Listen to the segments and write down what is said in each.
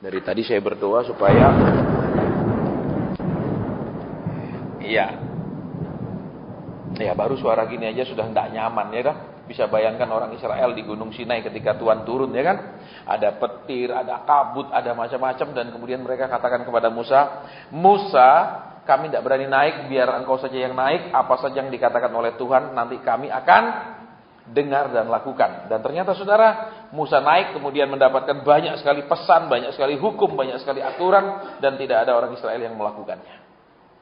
Dari tadi saya berdoa supaya baru suara gini aja sudah tidak nyaman, ya kan? Bisa bayangkan orang Israel di Gunung Sinai ketika Tuhan turun, ya kan? Ada petir, ada kabut, ada macam-macam, dan kemudian mereka katakan kepada Musa, Musa, kami tidak berani naik, biar engkau saja yang naik, apa saja yang dikatakan oleh Tuhan nanti kami akan dengar dan lakukan. Dan ternyata saudara, Musa naik kemudian mendapatkan banyak sekali pesan, banyak sekali hukum, banyak sekali aturan, dan tidak ada orang Israel yang melakukannya.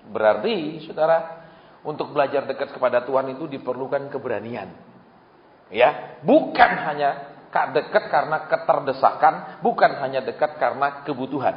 Berarti saudara, untuk belajar dekat kepada Tuhan itu diperlukan keberanian. Ya, bukan hanya dekat karena keterdesakan, bukan hanya dekat karena kebutuhan.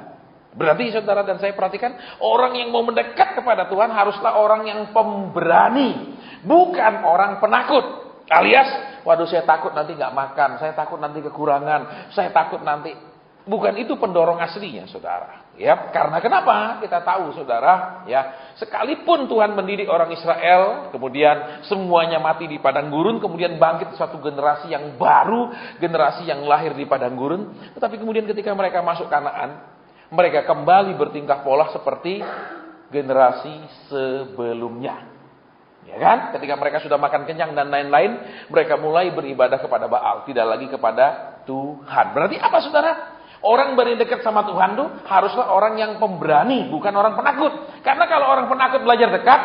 Berarti saudara dan saya perhatikan, orang yang mau mendekat kepada Tuhan haruslah orang yang pemberani, bukan orang penakut. Alias, waduh saya takut nanti nggak makan, saya takut nanti kekurangan, saya takut nanti. Bukan itu pendorong aslinya, saudara. Ya, karena kenapa? Kita tahu, saudara. Ya, sekalipun Tuhan mendidik orang Israel, kemudian semuanya mati di padang gurun, kemudian bangkit suatu generasi yang baru, generasi yang lahir di padang gurun. Tetapi kemudian ketika mereka masuk Kanaan, mereka kembali bertingkah pola seperti generasi sebelumnya. Ya kan? Ketika mereka sudah makan kenyang dan lain-lain, mereka mulai beribadah kepada Baal, tidak lagi kepada Tuhan. Berarti apa, saudara? Orang berdekat sama Tuhan tuh haruslah orang yang pemberani, bukan orang penakut. Karena kalau orang penakut belajar dekat,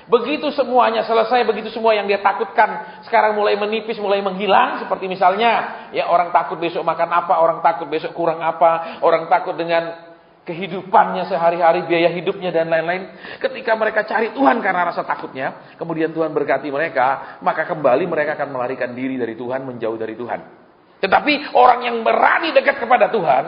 begitu semuanya selesai, begitu semua yang dia takutkan sekarang mulai menipis, mulai menghilang. Seperti misalnya, ya orang takut besok makan apa, orang takut besok kurang apa, orang takut dengan kehidupannya sehari-hari, biaya hidupnya dan lain-lain. Ketika mereka cari Tuhan karena rasa takutnya, kemudian Tuhan berkati mereka, maka kembali mereka akan melarikan diri dari Tuhan, menjauh dari Tuhan. Tetapi orang yang berani dekat kepada Tuhan,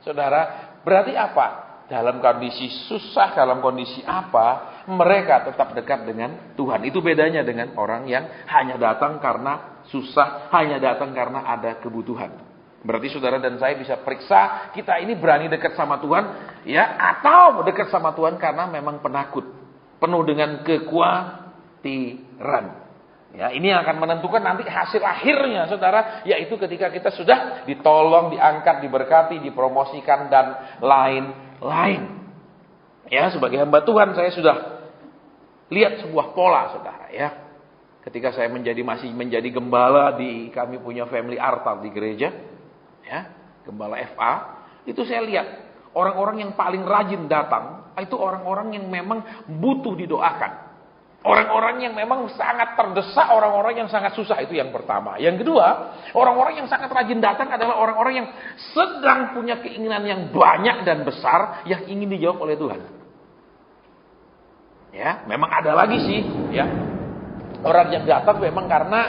saudara, berarti apa? Dalam kondisi susah, dalam kondisi apa, mereka tetap dekat dengan Tuhan. Itu bedanya dengan orang yang hanya datang karena susah, hanya datang karena ada kebutuhan. Berarti saudara dan saya bisa periksa, kita ini berani dekat sama Tuhan, ya, atau dekat sama Tuhan karena memang penakut, penuh dengan kekhawatiran. Ya, ini yang akan menentukan nanti hasil akhirnya, saudara, yaitu ketika kita sudah ditolong, diangkat, diberkati, dipromosikan dan lain-lain. Ya, sebagai hamba Tuhan saya sudah lihat sebuah pola, saudara, ya. Ketika saya masih menjadi gembala kami punya family altar di gereja, ya, gembala FA, itu saya lihat orang-orang yang paling rajin datang itu orang-orang yang memang butuh didoakan. Orang-orang yang memang sangat terdesak, orang-orang yang sangat susah, itu yang pertama. Yang kedua, orang-orang yang sangat rajin datang adalah orang-orang yang sedang punya keinginan yang banyak dan besar yang ingin dijawab oleh Tuhan. Ya, memang ada lagi sih, ya. Orang yang datang memang karena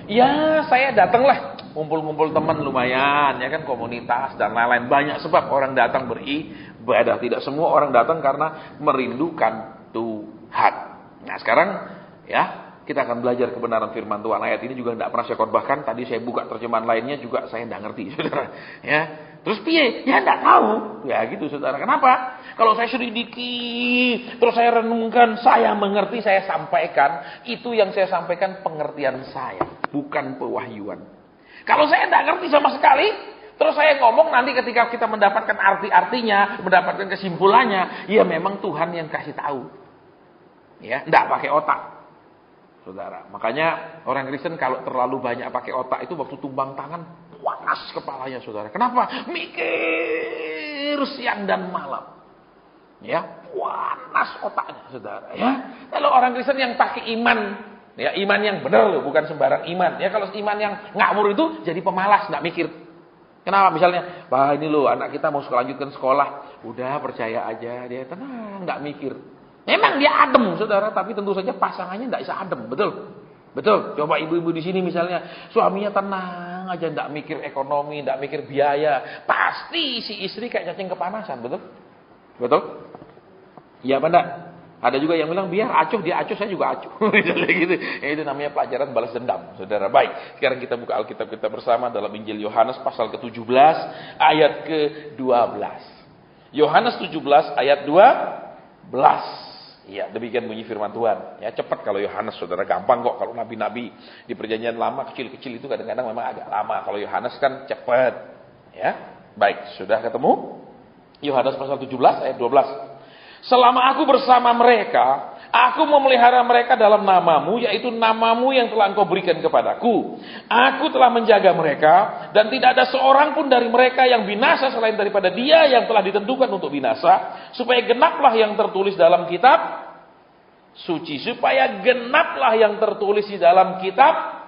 ya saya datanglah, ngumpul-ngumpul teman lumayan, ya kan, komunitas dan lain-lain. Banyak sebab orang datang beribadah. Tidak semua orang datang karena merindukan Tuhan. Nah sekarang ya kita akan belajar kebenaran firman Tuhan. Ayat ini juga tidak pernah saya khotbahkan. Tadi saya buka terjemahan lainnya juga saya tidak ngerti, saudara. Ya, terus piye? Ya tidak tahu. Ya gitu, saudara. Kenapa? Kalau saya selidiki, terus saya renungkan, saya mengerti, saya sampaikan. Itu yang saya sampaikan pengertian saya, bukan pewahyuan. Kalau saya tidak ngerti sama sekali, terus saya ngomong, nanti ketika kita mendapatkan arti-artinya, mendapatkan kesimpulannya, ya memang Tuhan yang kasih tahu. Ya, tidak pakai otak, saudara. Makanya orang Kristen kalau terlalu banyak pakai otak itu waktu tumbang tangan panas kepalanya, saudara. Kenapa? Mikir siang dan malam. Ya, panas otaknya, saudara. Ya, kalau orang Kristen yang pakai iman, ya iman yang benar loh, bukan sembarang iman. Ya, kalau iman yang ngawur itu jadi pemalas, nggak mikir. Kenapa? Misalnya, ini loh anak kita mau lanjutkan sekolah, udah percaya aja, dia tenang, nggak mikir. Memang dia adem, saudara, tapi tentu saja pasangannya tidak bisa adem, betul? Betul. Coba ibu-ibu di sini misalnya, suaminya tenang aja, tidak mikir ekonomi, tidak mikir biaya, pasti si istri kayak cacing kepanasan, betul? Betul? Iya apa enggak? Ada juga yang bilang biar acuh, dia acuh, saya juga acuh. Gitu. Ya, itu namanya pelajaran balas dendam, saudara. Baik, sekarang kita buka Alkitab kita bersama dalam Injil Yohanes pasal ke-17 ayat ke-12. Yohanes 17 ayat 12. Ya, demikian bunyi firman Tuhan. Ya, cepat kalau Yohanes, saudara, gampang kok. Kalau nabi-nabi di perjanjian lama kecil-kecil itu kadang-kadang memang agak lama. Kalau Yohanes kan cepat. Ya, baik, sudah ketemu? Yohanes pasal 17 ayat 12. Selama aku bersama mereka, aku memelihara mereka dalam namamu, yaitu namamu yang telah engkau berikan kepadaku. Aku telah menjaga mereka, dan tidak ada seorang pun dari mereka yang binasa selain daripada dia yang telah ditentukan untuk binasa, supaya genaplah yang tertulis dalam kitab suci. Supaya genaplah yang tertulis di dalam kitab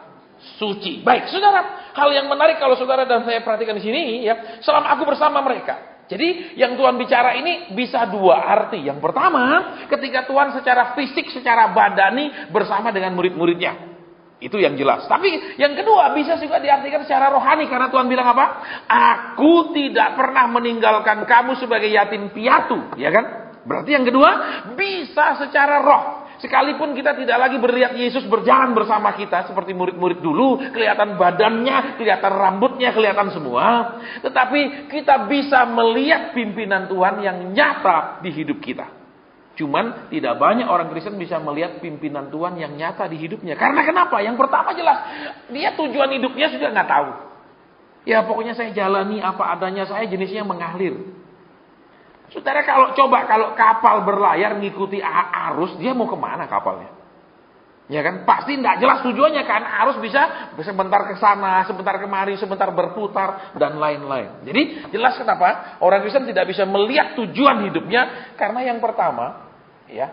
suci. Baik, saudara, hal yang menarik kalau saudara dan saya perhatikan di sini, ya, selama aku bersama mereka. Jadi yang Tuhan bicara ini bisa dua arti. Yang pertama, ketika Tuhan secara fisik, secara badani bersama dengan murid-muridnya. Itu yang jelas. Tapi yang kedua bisa juga diartikan secara rohani. Karena Tuhan bilang apa? Aku tidak pernah meninggalkan kamu sebagai yatim piatu. Ya kan? Berarti yang kedua bisa secara roh. Sekalipun kita tidak lagi melihat Yesus berjalan bersama kita seperti murid-murid dulu, kelihatan badannya, kelihatan rambutnya, kelihatan semua. Tetapi kita bisa melihat pimpinan Tuhan yang nyata di hidup kita. Cuman tidak banyak orang Kristen bisa melihat pimpinan Tuhan yang nyata di hidupnya. Karena kenapa? Yang pertama jelas, dia tujuan hidupnya sudah nggak tahu. Ya pokoknya saya jalani apa adanya, saya jenisnya mengalir. Saudara kalau kapal berlayar ngikuti arus, dia mau kemana kapalnya? Ya kan? Pasti tidak jelas tujuannya kan. Arus bisa sebentar ke sana, sebentar kemari, sebentar berputar dan lain-lain. Jadi jelas kenapa orang Kristen tidak bisa melihat tujuan hidupnya, karena yang pertama, ya,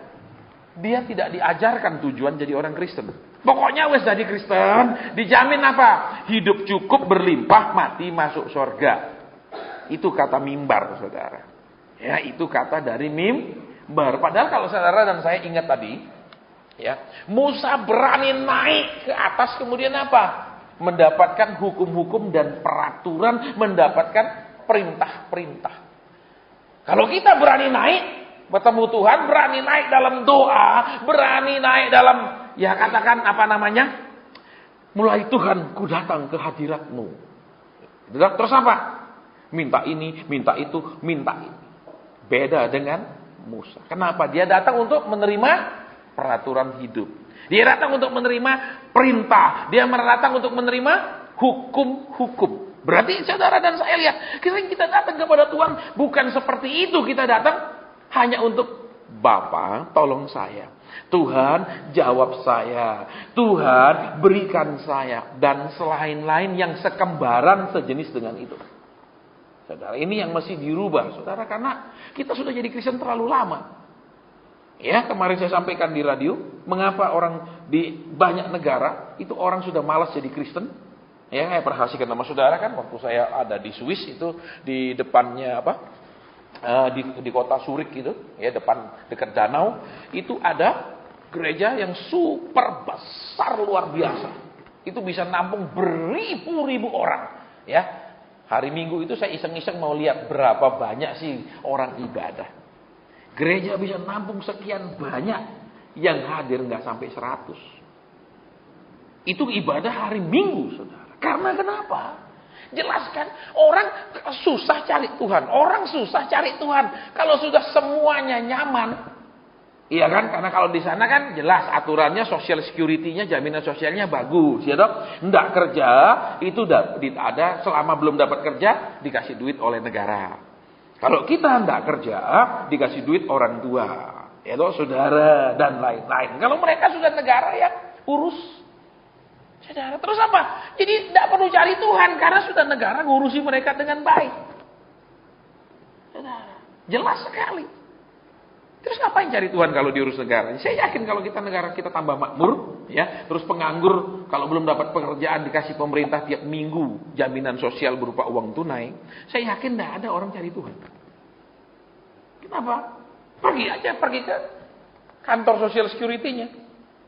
dia tidak diajarkan tujuan jadi orang Kristen. Pokoknya wes jadi Kristen, dijamin apa? Hidup cukup, berlimpah, mati masuk surga. Itu kata mimbar, saudara. Ya, itu kata dari mimbar. Padahal kalau saudara dan saya ingat tadi, ya, Musa berani naik ke atas, kemudian apa? Mendapatkan hukum-hukum dan peraturan, mendapatkan perintah-perintah. Kalau kita berani naik bertemu Tuhan, berani naik dalam doa, berani naik dalam, ya katakan apa namanya? Mulai Tuhan, ku datang ke hadirat-Mu. Terus apa? Minta ini, minta itu, minta ini. Beda dengan Musa. Kenapa? Dia datang untuk menerima peraturan hidup. Dia datang untuk menerima perintah. Dia datang untuk menerima hukum-hukum. Berarti saudara dan saya lihat, kita datang kepada Tuhan bukan seperti itu. Kita datang hanya untuk Bapa, tolong saya. Tuhan, jawab saya. Tuhan, berikan saya. Dan selain-lain yang sekembaran sejenis dengan itu. Saudara, ini yang mesti dirubah, saudara, karena kita sudah jadi Kristen terlalu lama. Ya, kemarin saya sampaikan di radio, mengapa orang di banyak negara itu orang sudah malas jadi Kristen. Ya, saya perhatikan sama saudara kan, waktu saya ada di Swiss itu di depannya apa? Di kota Zurich gitu, ya dekat danau, itu ada gereja yang super besar luar biasa. Itu bisa nampung beribu-ribu orang, ya. Hari Minggu itu saya iseng-iseng mau lihat berapa banyak sih orang ibadah. Gereja bisa nampung sekian banyak, yang hadir nggak sampai 100. Itu ibadah hari Minggu, saudara. Karena kenapa? Jelaskan, orang susah cari Tuhan. Orang susah cari Tuhan. Kalau sudah semuanya nyaman, iya kan? Karena kalau di sana kan jelas aturannya, social security-nya, jaminan sosialnya bagus, ya dok. Nggak kerja itu ada, selama belum dapat kerja dikasih duit oleh negara. Kalau kita nggak kerja dikasih duit orang tua, ya dok, saudara dan lain-lain. Kalau mereka sudah negara yang urus, saudara. Terus apa? Jadi nggak perlu cari Tuhan karena sudah negara ngurusi mereka dengan baik, saudara. Jelas sekali. Terus ngapain cari Tuhan kalau diurus negara? Saya yakin kalau negara kita tambah makmur, ya, terus penganggur kalau belum dapat pekerjaan dikasih pemerintah tiap minggu jaminan sosial berupa uang tunai, saya yakin tidak ada orang cari Tuhan. Kenapa? Pergi ke kantor social security-nya,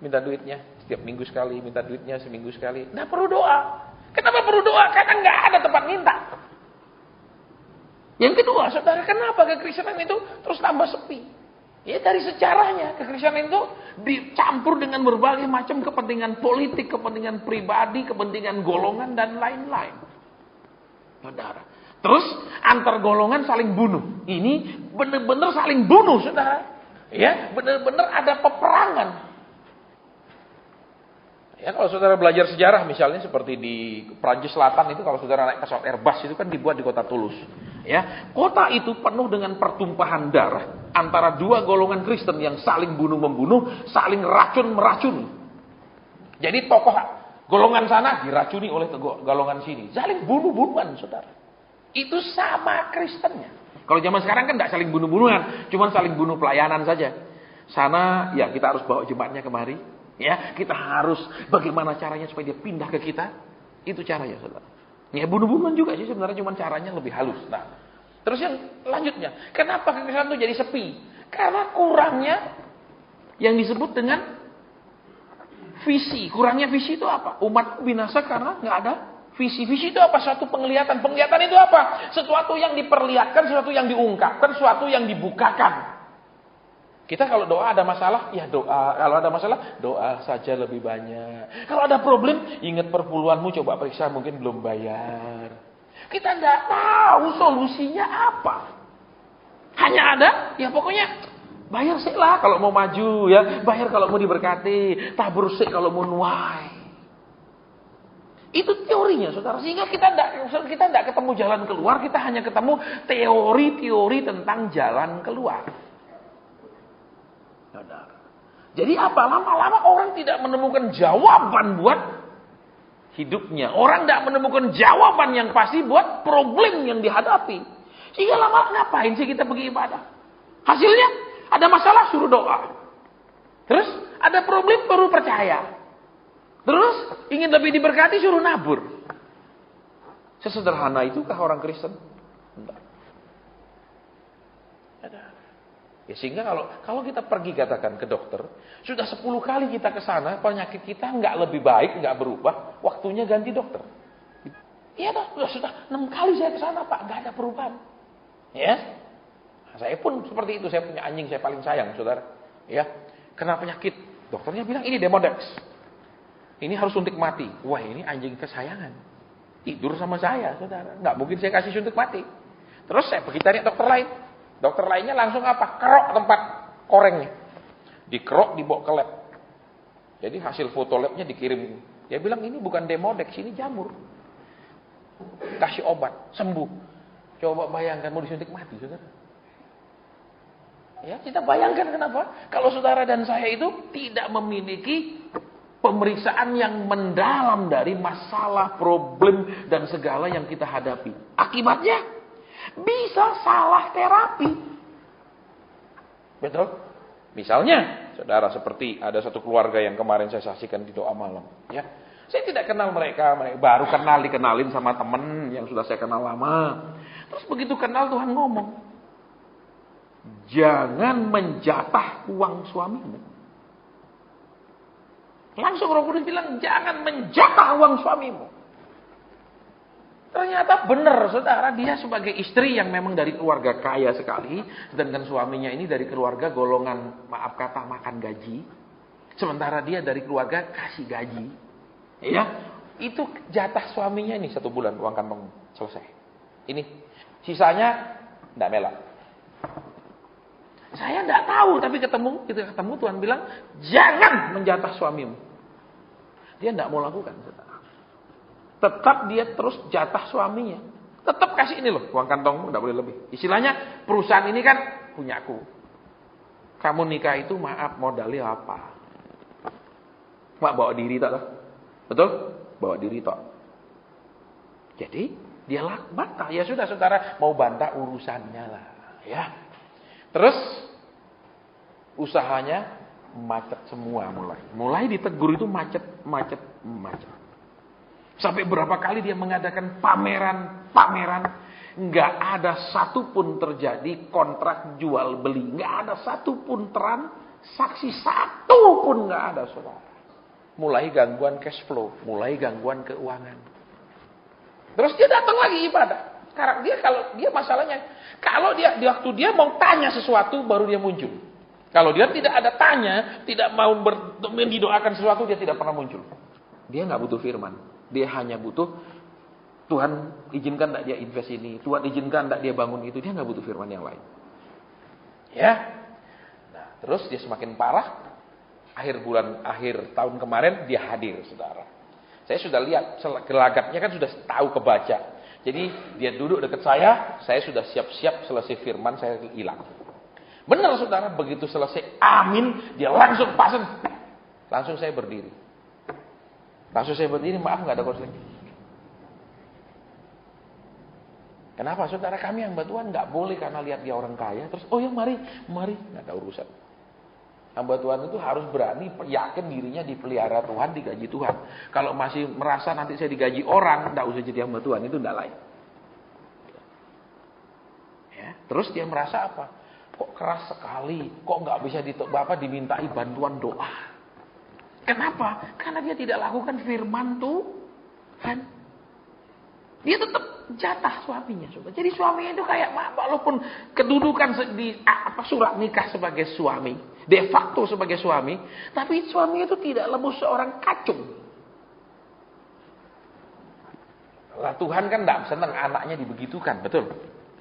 minta duitnya setiap minggu sekali, minta duitnya seminggu sekali. Nggak perlu doa. Kenapa perlu doa? Karena nggak ada tempat minta. Yang kedua, saudara, kenapa kekristenan itu terus tambah sepi? Ya dari sejarahnya, kekristenan itu dicampur dengan berbagai macam kepentingan politik, kepentingan pribadi, kepentingan golongan dan lain-lain. Saudara. Terus antar golongan saling bunuh. Ini benar-benar saling bunuh, saudara. Ya, benar-benar ada peperangan. Ya, kalau saudara belajar sejarah misalnya seperti di Prancis Selatan itu, kalau saudara naik pesawat Airbus itu kan dibuat di kota Toulouse. Ya, kota itu penuh dengan pertumpahan darah antara dua golongan Kristen yang saling bunuh-membunuh, saling racun-meracuni. Jadi tokoh golongan sana diracuni oleh golongan sini, saling bunuh-bunuhan, saudara. Itu sama Kristennya. Kalau zaman sekarang kan tidak saling bunuh-bunuhan, cuma saling bunuh pelayanan saja. Sana, ya kita harus bawa jemaatnya kemari. Ya, kita harus bagaimana caranya supaya dia pindah ke kita. Itu caranya, saudara. Ya bunuh-bunuhan juga sih sebenarnya, cuma caranya lebih halus. Nah, terus yang lanjutnya, kenapa kekristenan itu jadi sepi? Karena kurangnya yang disebut dengan visi. Kurangnya visi itu apa? Umat binasa karena nggak ada visi. Visi itu apa? Suatu penglihatan. Penglihatan itu apa? Sesuatu yang diperlihatkan, sesuatu yang diungkapkan, sesuatu yang dibukakan. Kita kalau doa ada masalah, ya doa. Kalau ada masalah, doa saja lebih banyak. Kalau ada problem, ingat perpuluhanmu, coba periksa, mungkin belum bayar. Kita nggak tahu solusinya apa. Hanya ada, ya pokoknya bayar sih lah kalau mau maju, ya. Bayar kalau mau diberkati, tabur sih kalau mau nuai. Itu teorinya, saudara. Sehingga kita nggak ketemu jalan keluar, kita hanya ketemu teori-teori tentang jalan keluar. Jadi apa? Lama-lama orang tidak menemukan jawaban buat hidupnya. Orang tidak menemukan jawaban yang pasti buat problem yang dihadapi. Sehingga lama ngapain sih kita pergi ibadah? Hasilnya ada masalah suruh doa. Terus ada problem baru percaya. Terus ingin lebih diberkati suruh nabur. Sesederhana itukah orang Kristen? Enggak. Ya, sehingga kalau kita pergi katakan ke dokter, sudah 10 kali kita ke sana, penyakit kita nggak lebih baik, nggak berubah, waktunya ganti dokter. Iya sudah 6 kali saya ke sana Pak, nggak ada perubahan. Ya, saya pun seperti itu, saya punya anjing saya paling sayang, saudara. Ya, kena penyakit, dokternya bilang ini Demodex, ini harus suntik mati. Wah ini anjing kesayangan, tidur sama saya, saudara, nggak mungkin saya kasih suntik mati. Terus saya pergi cari dokter lain. Dokter lainnya langsung apa? Kerok tempat korengnya. Dikerok, dibawa ke lab. Jadi hasil foto labnya dikirim. Dia bilang ini bukan Demodex, ini jamur. Kasih obat, sembuh. Coba bayangkan mau disuntik mati, saudara. Ya, kita bayangkan kenapa? Kalau saudara dan saya itu tidak memiliki pemeriksaan yang mendalam dari masalah, problem, dan segala yang kita hadapi. Akibatnya bisa salah terapi. Betul? Misalnya, saudara, seperti ada satu keluarga yang kemarin saya saksikan di doa malam. Ya, saya tidak kenal mereka baru dikenalin sama teman yang sudah saya kenal lama. Terus begitu kenal Tuhan ngomong, jangan menjatah uang suamimu. Langsung Roh Kudus bilang, jangan menjatah uang suamimu. Ternyata benar, saudara, dia sebagai istri yang memang dari keluarga kaya sekali, sedangkan suaminya ini dari keluarga golongan, maaf kata, makan gaji. Sementara dia dari keluarga kasih gaji. Ya, itu jatah suaminya ini 1 bulan uang kantong selesai. Ini sisanya enggak melak. Saya enggak tahu, tapi ketemu Tuhan bilang, jangan menjatah suamimu. Dia enggak mau lakukan, saudara. Tetap dia terus jatah suaminya. Tetap kasih ini loh, uang kantongmu enggak boleh lebih. Istilahnya perusahaan ini kan punyaku. Kamu nikah itu maaf modalnya apa? Mak bawa diri tak lah. Betul? Bawa diri tak. Jadi dia bantah. Ya sudah saudara, mau bantah urusannya lah. Ya. Terus usahanya macet semua mulai. Mulai ditegur itu macet. Sampai berapa kali dia mengadakan pameran. Nggak ada satupun terjadi kontrak jual beli. Nggak ada satupun transaksi. Satupun nggak ada, saudara. Mulai gangguan cash flow. Mulai gangguan keuangan. Terus dia datang lagi ibadah. Sekarang kalau dia masalahnya. Kalau dia waktu dia mau tanya sesuatu baru dia muncul. Kalau dia tidak ada tanya. Tidak mau didoakan sesuatu, dia tidak pernah muncul. Dia nggak butuh firman. Dia hanya butuh Tuhan izinkan tak dia invest ini, Tuhan izinkan tak dia bangun itu. Dia nggak butuh firman yang lain. Ya. Nah, terus dia semakin parah. Akhir tahun kemarin dia hadir, saudara. Saya sudah lihat gelagatnya kan sudah tahu kebaca. Jadi dia duduk dekat saya sudah siap-siap selesai firman, saya hilang. Benar saudara, begitu selesai amin, dia langsung pasang. Langsung saya berdiri. Maaf nggak ada konseling. Kenapa saudara? Kami hamba Tuhan nggak boleh karena lihat dia orang kaya. Terus, oh ya mari. Nggak ada urusan. Hamba Tuhan itu harus berani, yakin dirinya dipelihara Tuhan, digaji Tuhan. Kalau masih merasa nanti saya digaji orang, nggak usah jadi hamba Tuhan, itu nggak lain. Ya, terus dia merasa apa? Kok keras sekali, kok nggak bisa Bapak dimintai bantuan doa. Kenapa? Karena dia tidak lakukan firman Tuhan. Dia tetap jatah suaminya. Jadi suaminya itu kayak walaupun kedudukan di surat nikah sebagai suami, de facto sebagai suami, tapi suaminya itu tidak lebih seorang kacung. Lah Tuhan kan tidak senang anaknya dibegitukan, betul?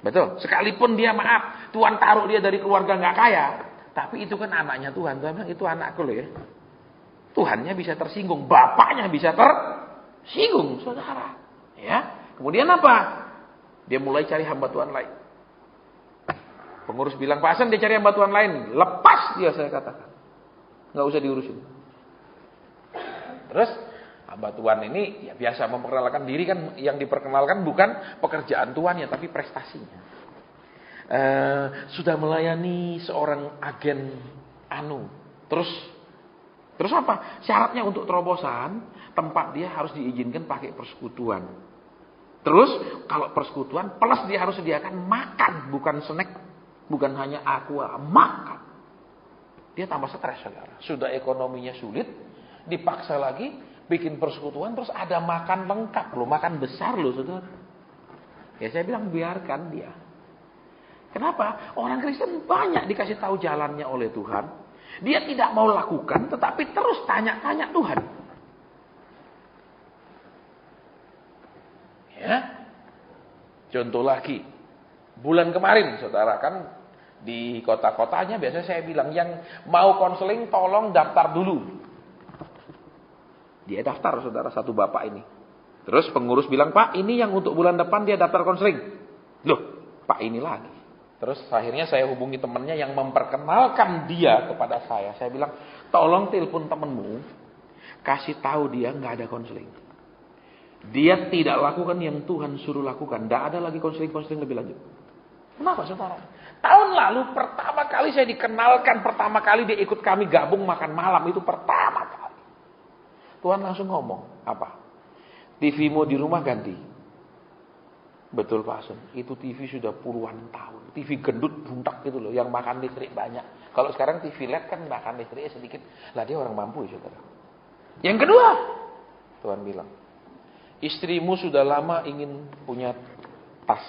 Betul. Sekalipun dia maaf, Tuhan taruh dia dari keluarga nggak kaya, tapi itu kan anaknya Tuhan. Tuhan bilang itu anakku loh ya. Tuhannya bisa tersinggung, bapaknya bisa tersinggung, saudara. Ya. Kemudian apa? Dia mulai cari hamba Tuhan lain. Pengurus bilang, Pak Hasan dia cari hamba Tuhan lain. Lepas dia, saya katakan. Nggak usah diurusin. Terus hamba Tuhan ini ya biasa memperkenalkan diri kan, yang diperkenalkan bukan pekerjaan Tuhannya tapi prestasinya. Sudah melayani seorang agen Terus apa? Syaratnya untuk terobosan, tempat dia harus diizinkan pakai persekutuan. Terus kalau persekutuan plus dia harus sediakan makan, bukan snack, bukan hanya aqua, makan. Dia tambah stres saudara. Sudah ekonominya sulit, dipaksa lagi bikin persekutuan, terus ada makan lengkap loh, makan besar loh saudara. Ya saya bilang biarkan dia. Kenapa? Orang Kristen banyak dikasih tahu jalannya oleh Tuhan. Dia tidak mau lakukan, tetapi terus tanya-tanya Tuhan. Ya. Contoh lagi. Bulan kemarin, saudara, kan di kota-kotanya biasanya saya bilang yang mau konseling tolong daftar dulu. Dia daftar, saudara, satu bapak ini. Terus pengurus bilang, Pak, ini yang untuk bulan depan dia daftar konseling. Loh, Pak ini lagi. Terus akhirnya saya hubungi temannya yang memperkenalkan dia kepada saya. Saya bilang, tolong telepon temenmu, kasih tahu dia nggak ada konseling. Dia tidak lakukan yang Tuhan suruh lakukan. Tidak ada lagi konseling-konseling lebih lanjut. Kenapa saudara? Tahun lalu pertama kali saya dikenalkan, pertama kali dia ikut kami gabung makan malam. Itu pertama kali. Tuhan langsung ngomong, apa? TV-mu di rumah ganti. Betul Pak Hasan, itu TV sudah puluhan tahun. TV gendut buntak gitu loh, yang makan listrik banyak. Kalau sekarang TV LED kan makan listriknya sedikit. Lah dia orang mampu ya saudara. Yang kedua, Tuhan bilang, istrimu sudah lama ingin punya tas.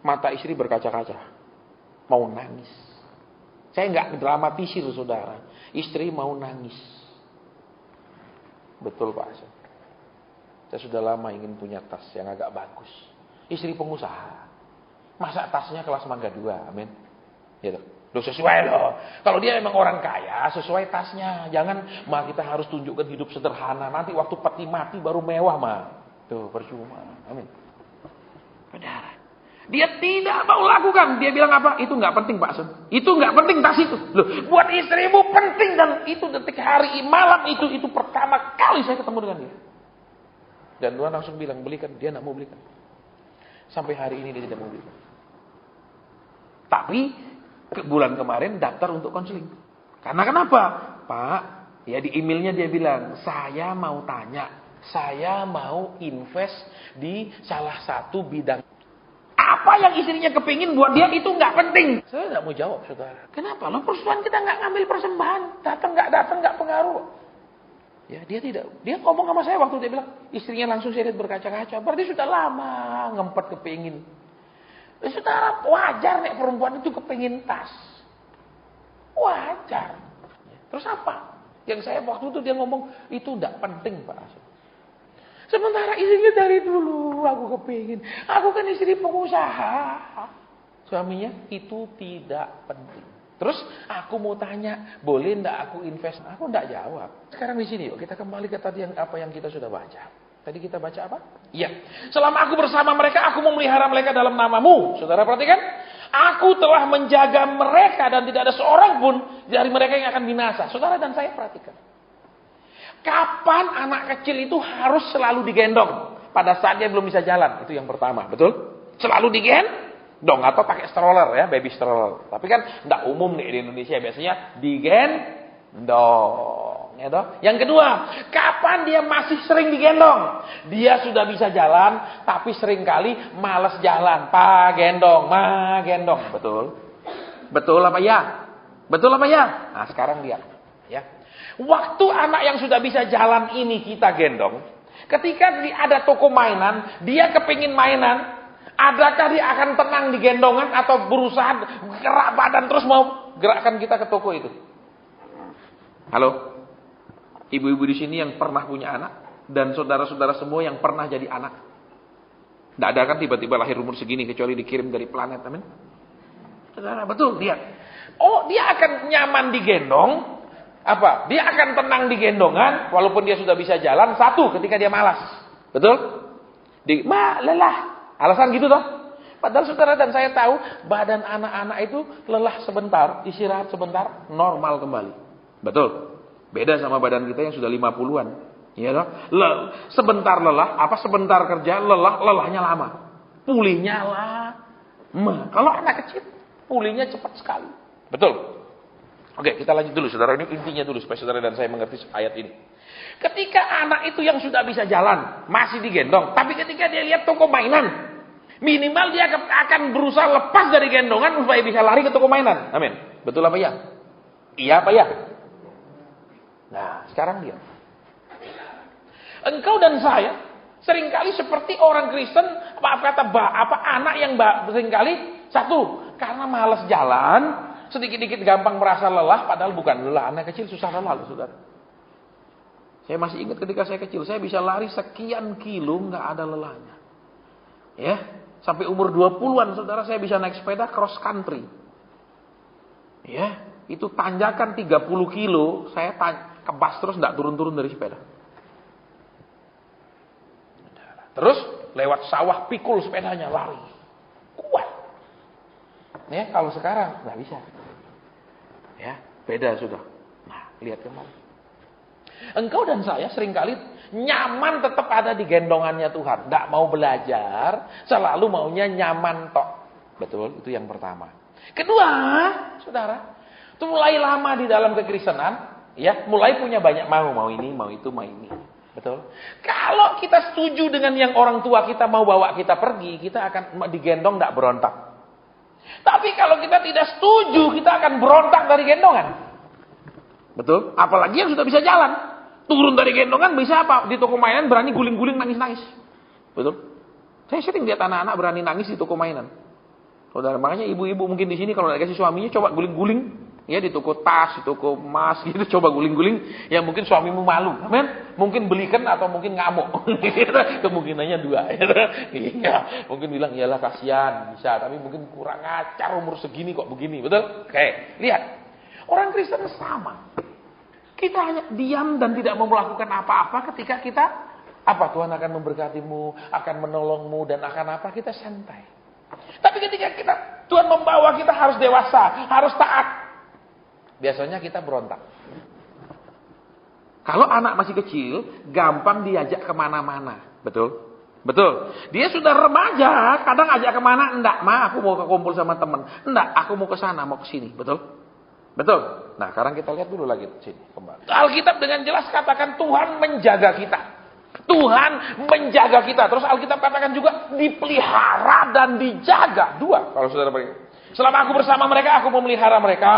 Mata istri berkaca-kaca. Mau nangis. Saya nggak dramatisir saudara. Istri mau nangis. Betul Pak Hasan. Saya sudah lama ingin punya tas yang agak bagus. Istri pengusaha. Masa tasnya kelas mangga 2. Amin. Gitu. Loh sesuai loh. Kalau dia memang orang kaya, sesuai tasnya. Jangan, kita harus tunjukkan hidup sederhana. Nanti waktu peti mati baru mewah, Tuh, percuma. Amin. Saudara. Dia tidak mau lakukan. Dia bilang apa? Itu nggak penting, Pak Sun. Itu nggak penting tas itu. Loh, buat istrimu penting, dan itu detik hari malam itu pertama kali saya ketemu dengan dia. Dan Tuhan langsung bilang, belikan. Dia nggak mau belikan. Sampai hari ini dia tidak mau belikan. Tapi bulan kemarin daftar untuk konseling. Karena kenapa? Pak, ya di emailnya dia bilang, saya mau tanya, saya mau invest di salah satu bidang. Apa yang istrinya kepingin buat dia itu nggak penting. Saya nggak mau jawab, saudara. Kenapa? Loh, persoalan kita nggak ngambil persembahan, datang nggak pengaruh. Ya dia tidak. Dia ngomong sama saya waktu dia bilang, istrinya langsung saya lihat berkaca-kaca. Berarti sudah lama ngempet kepingin. Saudara, wajar nih perempuan itu kepingin tas. Wajar. Terus apa? Yang saya waktu itu dia ngomong, itu tidak penting Pak Hasan. Sementara istrinya dari dulu, aku kepingin. Aku kan istri pengusaha. Suaminya, itu tidak penting. Terus aku mau tanya, boleh enggak aku invest? Aku enggak jawab. Sekarang di sini yuk, kita kembali ke tadi apa yang kita sudah baca. Tadi kita baca apa? Iya. Selama aku bersama mereka, aku memelihara mereka dalam namamu. Saudara perhatikan. Aku telah menjaga mereka dan tidak ada seorang pun dari mereka yang akan binasa. Saudara dan saya perhatikan. Kapan anak kecil itu harus selalu digendong? Pada saat dia belum bisa jalan. Itu yang pertama. Betul? Selalu digendong atau pakai stroller ya, baby stroller. Tapi kan enggak umum nih di Indonesia, biasanya digendong. Ya toh? Yang kedua, kapan dia masih sering digendong? Dia sudah bisa jalan, tapi seringkali malas jalan. Pa gendong, ma gendong. Betul? Betul apa ya? Betul apa ya? Nah sekarang lihat. Ya. Waktu anak yang sudah bisa jalan ini kita gendong, ketika ada toko mainan, dia kepingin mainan, adakah dia akan tenang di gendongan atau berusaha gerak badan terus mau gerakkan kita ke toko itu? Halo? Ibu-ibu di sini yang pernah punya anak dan saudara-saudara semua yang pernah jadi anak. Tidak ada kan tiba-tiba lahir umur segini kecuali dikirim dari planet, amin. Saudara, betul, lihat. Oh, dia akan nyaman digendong. Apa? Dia akan tenang di gendongan walaupun dia sudah bisa jalan. Satu, ketika dia malas. Betul? Lelah. Alasan gitu toh? Padahal saudara dan saya tahu badan anak-anak itu lelah sebentar, istirahat sebentar, normal kembali. Betul? Beda sama badan kita yang sudah 50-an. Ya toh? Sebentar lelah, sebentar kerja, lelahnya lama. Pulihnya lama. Kalau anak kecil, pulihnya cepat sekali. Betul? Oke, kita lanjut dulu saudara. Ini intinya dulu supaya saudara dan saya mengerti ayat ini. Ketika anak itu yang sudah bisa jalan, masih digendong. Tapi ketika dia lihat toko mainan, minimal dia akan berusaha lepas dari gendongan supaya bisa lari ke toko mainan. Amin. Betul apa ya? Iya apa ya? Nah, sekarang dia. Engkau dan saya seringkali seperti orang Kristen, anak yang seringkali satu, karena malas jalan, sedikit-dikit gampang merasa lelah, padahal bukan lelah. Anak kecil susah lelah, saudara. Saya masih ingat ketika saya kecil, saya bisa lari sekian kilo nggak ada lelahnya. Ya, sampai umur 20-an, saudara, saya bisa naik sepeda cross country. Ya, itu tanjakan 30 kilo, saya kebas terus nggak turun-turun dari sepeda. Terus lewat sawah pikul sepedanya lari. Kuat. Ya, kalau sekarang nggak bisa. Ya, beda sudah. Nah, lihat kembali. Engkau dan saya seringkali nyaman tetap ada di gendongannya Tuhan. Nggak mau belajar, selalu maunya nyaman tok. Betul, itu yang pertama. Kedua, saudara, itu mulai lama di dalam kekristenan. Ya, mulai punya banyak mau ini, mau itu, mau ini. Betul? Kalau kita setuju dengan yang orang tua kita mau bawa kita pergi, kita akan digendong enggak berontak. Tapi kalau kita tidak setuju, kita akan berontak dari gendongan. Betul? Apalagi yang sudah bisa jalan. Turun dari gendongan bisa apa? Di toko mainan berani guling-guling, nangis-nangis. Betul? Saya sering lihat anak-anak berani nangis di toko mainan. Saudara, makanya ibu-ibu mungkin di sini kalau nggak kasih suaminya coba guling-guling. Ya di toko tas, di toko emas gitu coba guling-guling, ya mungkin suamimu malu, amen? Mungkin belikan atau mungkin ngamuk. Kemungkinannya dua. Iya, mungkin bilang iyalah kasihan, bisa, tapi mungkin kurang ajar umur segini kok begini, betul? Oke, lihat. Orang Kristen sama. Kita hanya diam dan tidak mau melakukan apa-apa ketika kita Tuhan akan memberkatimu, akan menolongmu dan akan apa? Kita santai. Tapi ketika Tuhan membawa kita harus dewasa, harus taat. Biasanya kita berontak. Kalau anak masih kecil, gampang diajak kemana-mana. Betul? Betul. Dia sudah remaja, kadang ajak kemana, enggak, aku mau kumpul sama teman. Enggak, aku mau ke sana, mau ke sini. Betul? Betul? Nah, sekarang kita lihat dulu lagi sini kembali. Alkitab dengan jelas katakan Tuhan menjaga kita. Tuhan menjaga kita. Terus Alkitab katakan juga dipelihara dan dijaga. Dua, kalau saudara perhatikan. Selama aku bersama mereka, aku memelihara mereka.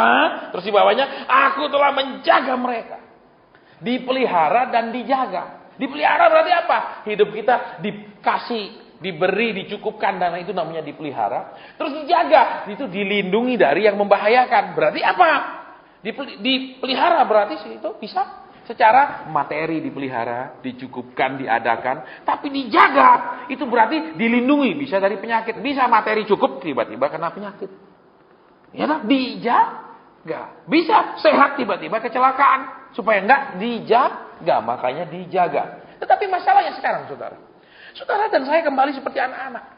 Terus di bawahnya, aku telah menjaga mereka. Dipelihara dan dijaga. Dipelihara berarti apa? Hidup kita dikasih, diberi, dicukupkan. Dan itu namanya dipelihara. Terus dijaga, itu dilindungi dari yang membahayakan. Berarti apa? Dipelihara berarti itu bisa secara materi dipelihara, dicukupkan, diadakan. Tapi dijaga, itu berarti dilindungi. Bisa dari penyakit, bisa materi cukup, tiba-tiba kena penyakit. Ya, dijaga. Bisa sehat tiba-tiba kecelakaan. Supaya enggak dijaga, makanya dijaga. Tetapi masalahnya sekarang, saudara. Saudara dan saya kembali seperti anak-anak.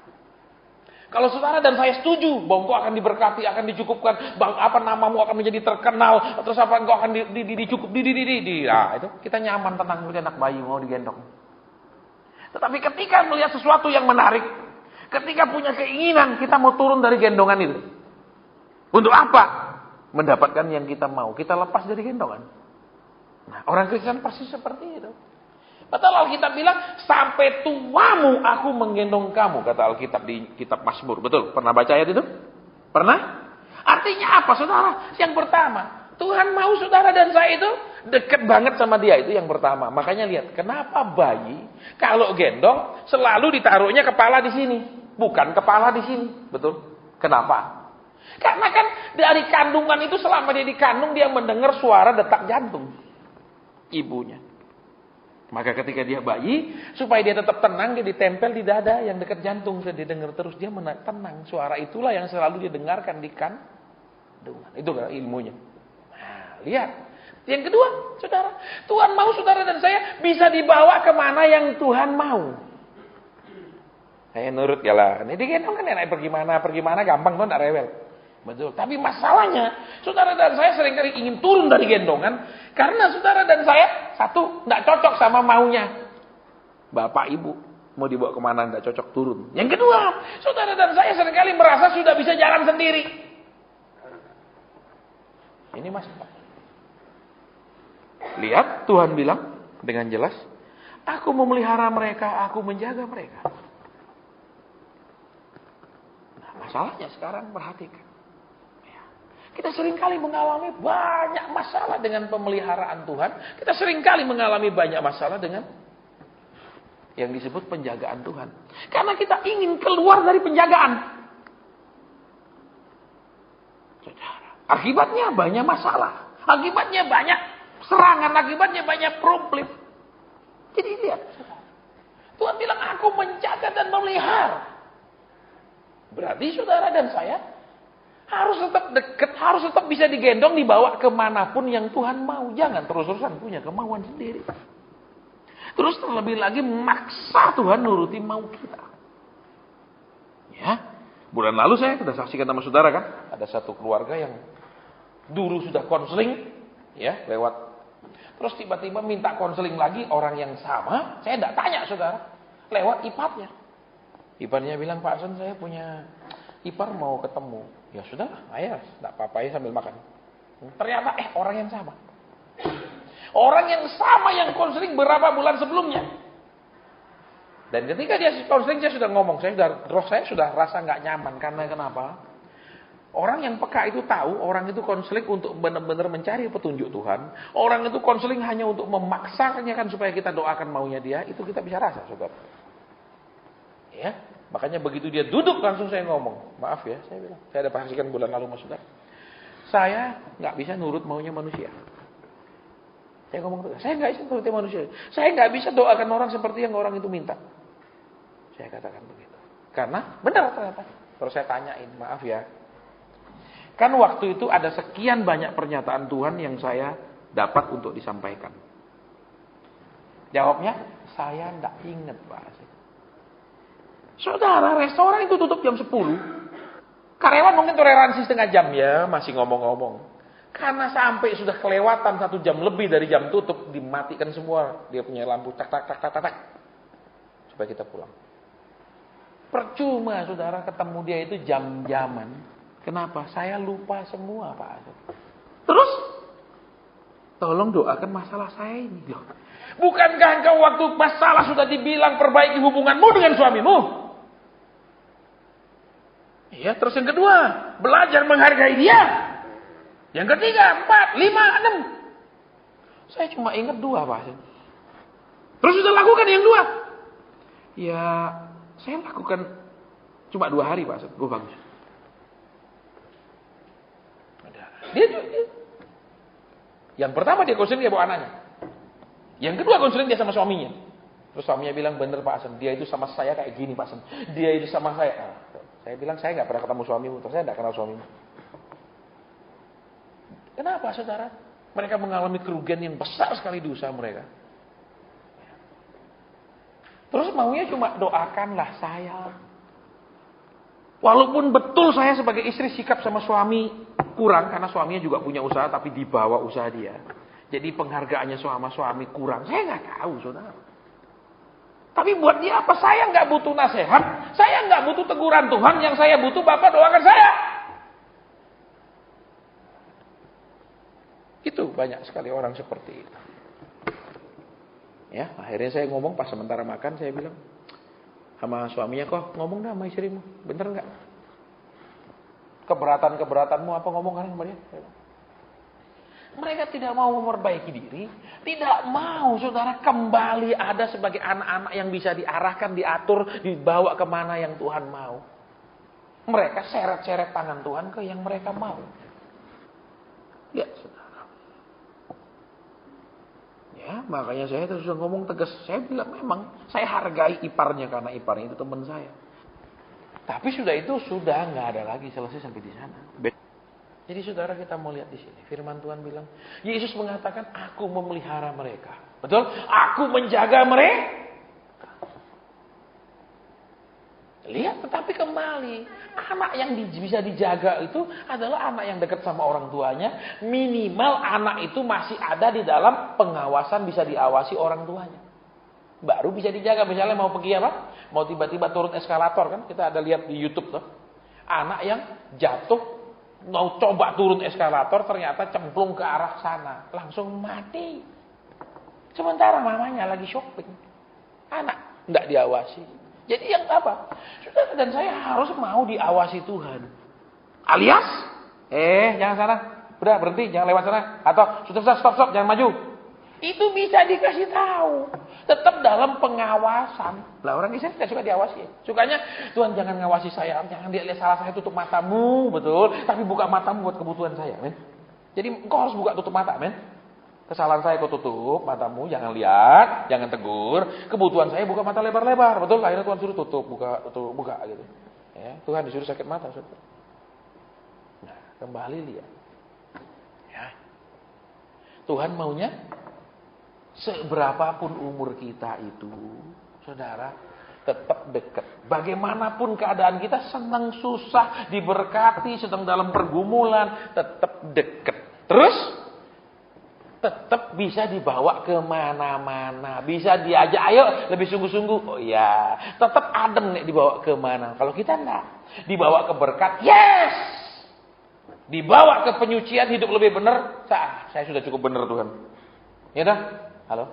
Kalau saudara dan saya setuju bahwa engkau akan diberkati, akan dicukupkan, namamu akan menjadi terkenal, terus engkau akan dicukup, nah itu kita nyaman, tenang, seperti anak bayi mau digendong. Tetapi ketika melihat sesuatu yang menarik, ketika punya keinginan, kita mau turun dari gendongan itu. Untuk apa? Mendapatkan yang kita mau. Kita lepas dari gendongan. Nah, orang Kristen persis seperti itu. Padahal Alkitab bilang, sampai tuamu aku menggendong kamu, kata Alkitab di kitab Mazmur. Betul? Pernah baca ayat itu? Pernah? Artinya apa, saudara? Yang pertama, Tuhan mau saudara dan saya itu dekat banget sama dia. Itu yang pertama. Makanya lihat, kenapa bayi kalau gendong selalu ditaruhnya kepala di sini, bukan kepala di sini. Betul? Kenapa? Karena kan dari kandungan itu, selama dia dikandung, dia mendengar suara detak jantung ibunya. Maka ketika dia bayi, supaya dia tetap tenang, dia ditempel di dada yang dekat jantung. Dia dengar terus, dia tenang. Suara itulah yang selalu dia dengarkan di kandungan. Itu kan ilmunya. Nah, lihat. Yang kedua, saudara. Tuhan mau saudara dan saya bisa dibawa kemana yang Tuhan mau. Nurut ya lah. Ini digendong kan enak, pergi mana gampang tuh, enggak rewel. Betul. Tapi masalahnya, saudara dan saya seringkali ingin turun dari gendongan, karena saudara dan saya, satu, tidak cocok sama maunya bapak ibu. Mau dibawa kemana, tidak cocok, turun. Yang kedua, saudara dan saya seringkali merasa sudah bisa jalan sendiri. Ini masalah. Lihat, Tuhan bilang dengan jelas, aku memelihara mereka, aku menjaga mereka. Nah, masalahnya sekarang perhatikan. Kita seringkali mengalami banyak masalah dengan pemeliharaan Tuhan. Kita seringkali mengalami banyak masalah dengan yang disebut penjagaan Tuhan. Karena kita ingin keluar dari penjagaan. Saudara, akibatnya banyak masalah. Akibatnya banyak serangan. Akibatnya banyak problem. Jadi lihat, Tuhan bilang, aku menjaga dan memelihara. Berarti saudara dan saya harus tetap dekat, harus tetap bisa digendong, dibawa kemanapun yang Tuhan mau. Jangan terus-terusan punya kemauan sendiri. Terus terlebih lagi maksa Tuhan nuruti mau kita. Ya, bulan lalu saya sudah saksikan sama saudara kan, ada satu keluarga yang dulu sudah konseling, ya lewat. Terus tiba-tiba minta konseling lagi orang yang sama. Saya tidak tanya saudara, lewat iparnya. Iparnya bilang, Pak Son, saya punya ipar mau ketemu. Ya sudah, ayo, tidak apa-apa ya sambil makan. Ternyata orang yang sama. Orang yang sama yang konseling beberapa bulan sebelumnya. Dan ketika dia konseling, saya sudah ngomong, roh saya sudah rasa nggak nyaman. Karena kenapa? Orang yang peka itu tahu, orang itu konseling untuk benar-benar mencari petunjuk Tuhan. Orang itu konseling hanya untuk memaksakannya kan supaya kita doakan maunya dia. Itu kita bisa rasa, saudara. Ya. Makanya begitu dia duduk langsung saya ngomong, maaf ya, saya bilang, saya ada pastikan bulan lalu mas saudara, saya nggak bisa nurut maunya manusia. Saya ngomong, saya nggak bisa nuruti manusia, saya nggak bisa doakan orang seperti yang orang itu minta. Saya katakan begitu, karena benar ternyata. Terus saya tanyain, maaf ya, kan waktu itu ada sekian banyak pernyataan Tuhan yang saya dapat untuk disampaikan. Jawabnya, saya nggak ingat Pak. Saudara, restoran itu tutup jam 10. Karyawan mungkin toleransi setengah jam ya, masih ngomong-ngomong. Karena sampai sudah kelewatan 1 jam lebih dari jam tutup, dimatikan semua. Dia punya lampu tak. Supaya kita pulang. Percuma saudara ketemu dia itu jam-jaman. Kenapa? Saya lupa semua Pak. Terus, tolong doakan masalah saya ini. Bukankah engkau waktu masalah sudah dibilang perbaiki hubunganmu dengan suamimu? Ya, terus yang kedua, belajar menghargai dia. Yang ketiga, 4, 5, 6. Saya cuma ingat 2, Pak. Terus sudah lakukan yang 2. Ya, saya lakukan cuma 2 hari, Pak. Oh, bagus. Dia. Yang pertama dia konseling, dia bawa anaknya. Yang kedua konseling dia sama suaminya. Terus suaminya bilang, bener Pak Hasan, dia itu sama saya kayak gini Pak Hasan. Dia itu sama saya. Saya bilang, saya nggak pernah ketemu suamimu, terus saya nggak kenal suamimu. Kenapa saudara? Mereka mengalami kerugian yang besar sekali di usaha mereka. Terus maunya cuma doakanlah saya. Walaupun betul saya sebagai istri sikap sama suami kurang, karena suaminya juga punya usaha tapi di bawah usaha dia. Jadi penghargaannya sama suami kurang. Saya nggak tahu, saudara. Tapi buat dia apa? Saya nggak butuh nasihat. Saya nggak butuh teguran Tuhan. Yang saya butuh Bapak doakan saya. Itu banyak sekali orang seperti itu. Ya, akhirnya saya ngomong pas sementara makan, saya bilang sama suaminya, kok ngomong dah sama istrimu, bener nggak? Keberatan-keberatanmu apa ngomong kan sama dia? Mereka tidak mau memperbaiki diri, tidak mau saudara kembali ada sebagai anak-anak yang bisa diarahkan, diatur, dibawa kemana yang Tuhan mau. Mereka seret-seret tangan Tuhan ke yang mereka mau. Ya saudara. Ya, makanya saya terus ngomong tegas. Saya bilang memang saya hargai iparnya karena iparnya itu teman saya. Tapi sudah itu sudah nggak ada lagi, selesai sampai di sana. Jadi saudara kita mau lihat di sini. Firman Tuhan bilang, Yesus mengatakan, aku memelihara mereka. Betul? Aku menjaga mereka. Lihat, tetapi kembali, anak yang bisa dijaga itu adalah anak yang dekat sama orang tuanya. Minimal anak itu masih ada di dalam pengawasan, bisa diawasi orang tuanya. Baru bisa dijaga. Misalnya mau pergi apa? Mau tiba-tiba turun eskalator kan? Kita ada lihat di YouTube tuh. Anak yang jatuh, mau coba turun eskalator, ternyata cemplung ke arah sana. Langsung mati. Sementara mamanya lagi shopping. Anak tidak diawasi. Jadi yang apa? Saudara dan saya harus mau diawasi Tuhan. Alias, jangan sana. Udah berhenti, jangan lewat sana. Atau sudah stop, jangan maju. Itu bisa dikasih tahu. Tetap dalam pengawasan. Lah orang Kristen tidak suka diawasi. Sukanya, Tuhan jangan ngawasi saya. Jangan dia lihat salah saya, tutup matamu. Betul. Tapi buka matamu buat kebutuhan saya. Men. Jadi engkau harus buka tutup mata. Men. Kesalahan saya kau tutup matamu. Jangan lihat. Jangan tegur. Kebutuhan saya buka mata lebar-lebar. Betul. Akhirnya Tuhan suruh tutup. Buka gitu. Ya, Tuhan disuruh sakit mata. Saudara. Nah, kembali lihat. Ya. Tuhan maunya seberapapun umur kita itu, saudara, tetap dekat. Bagaimanapun keadaan kita, senang, susah, diberkati, sedang dalam pergumulan, tetap dekat. Terus, tetap bisa dibawa kemana-mana. Bisa diajak, ayo lebih sungguh-sungguh. Oh iya, tetap adem nih dibawa kemana. Kalau kita enggak, dibawa ke berkat, yes! Dibawa ke penyucian, hidup lebih benar. Saya sudah cukup benar Tuhan. Ya dah. Halo?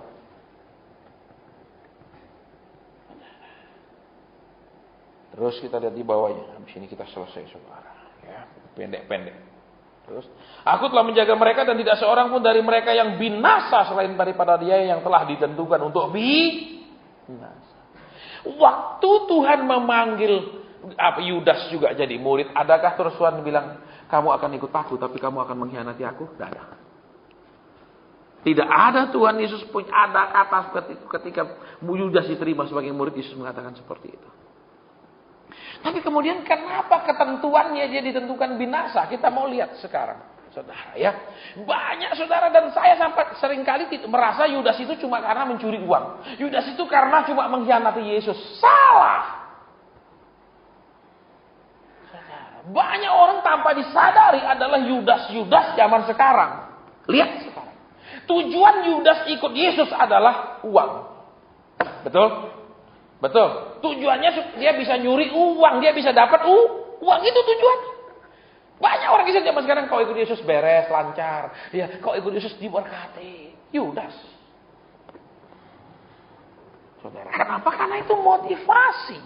Terus kita lihat di bawahnya. Habis ini kita selesai, saudara. Ya, pendek-pendek. Terus, aku telah menjaga mereka dan tidak seorang pun dari mereka yang binasa selain daripada dia yang telah ditentukan untuk binasa. Waktu Tuhan memanggil Yudas juga jadi murid, adakah terus Tuhan bilang, kamu akan ikut aku tapi kamu akan mengkhianati aku? Tidak ada. Tidak ada Tuhan Yesus punya ada kata ketika Yudas diterima sebagai murid, Yesus mengatakan seperti itu. Tapi kemudian kenapa ketentuannya dia ditentukan binasa? Kita mau lihat sekarang, saudara ya. Banyak saudara dan saya sampai seringkali merasa Yudas itu cuma karena mencuri uang. Yudas itu karena cuma mengkhianati Yesus. Salah. Banyak orang tanpa disadari adalah Yudas zaman sekarang. Lihat sekarang. Tujuan Yudas ikut Yesus adalah uang. Betul? Betul. Tujuannya dia bisa nyuri uang, dia bisa dapat uang, itu tujuan. Banyak orang Kristen zaman sekarang, kau ikut Yesus beres, lancar. Ya, kau ikut Yesus diberkati. Yudas. Saudara, kenapa? Karena itu motivasi.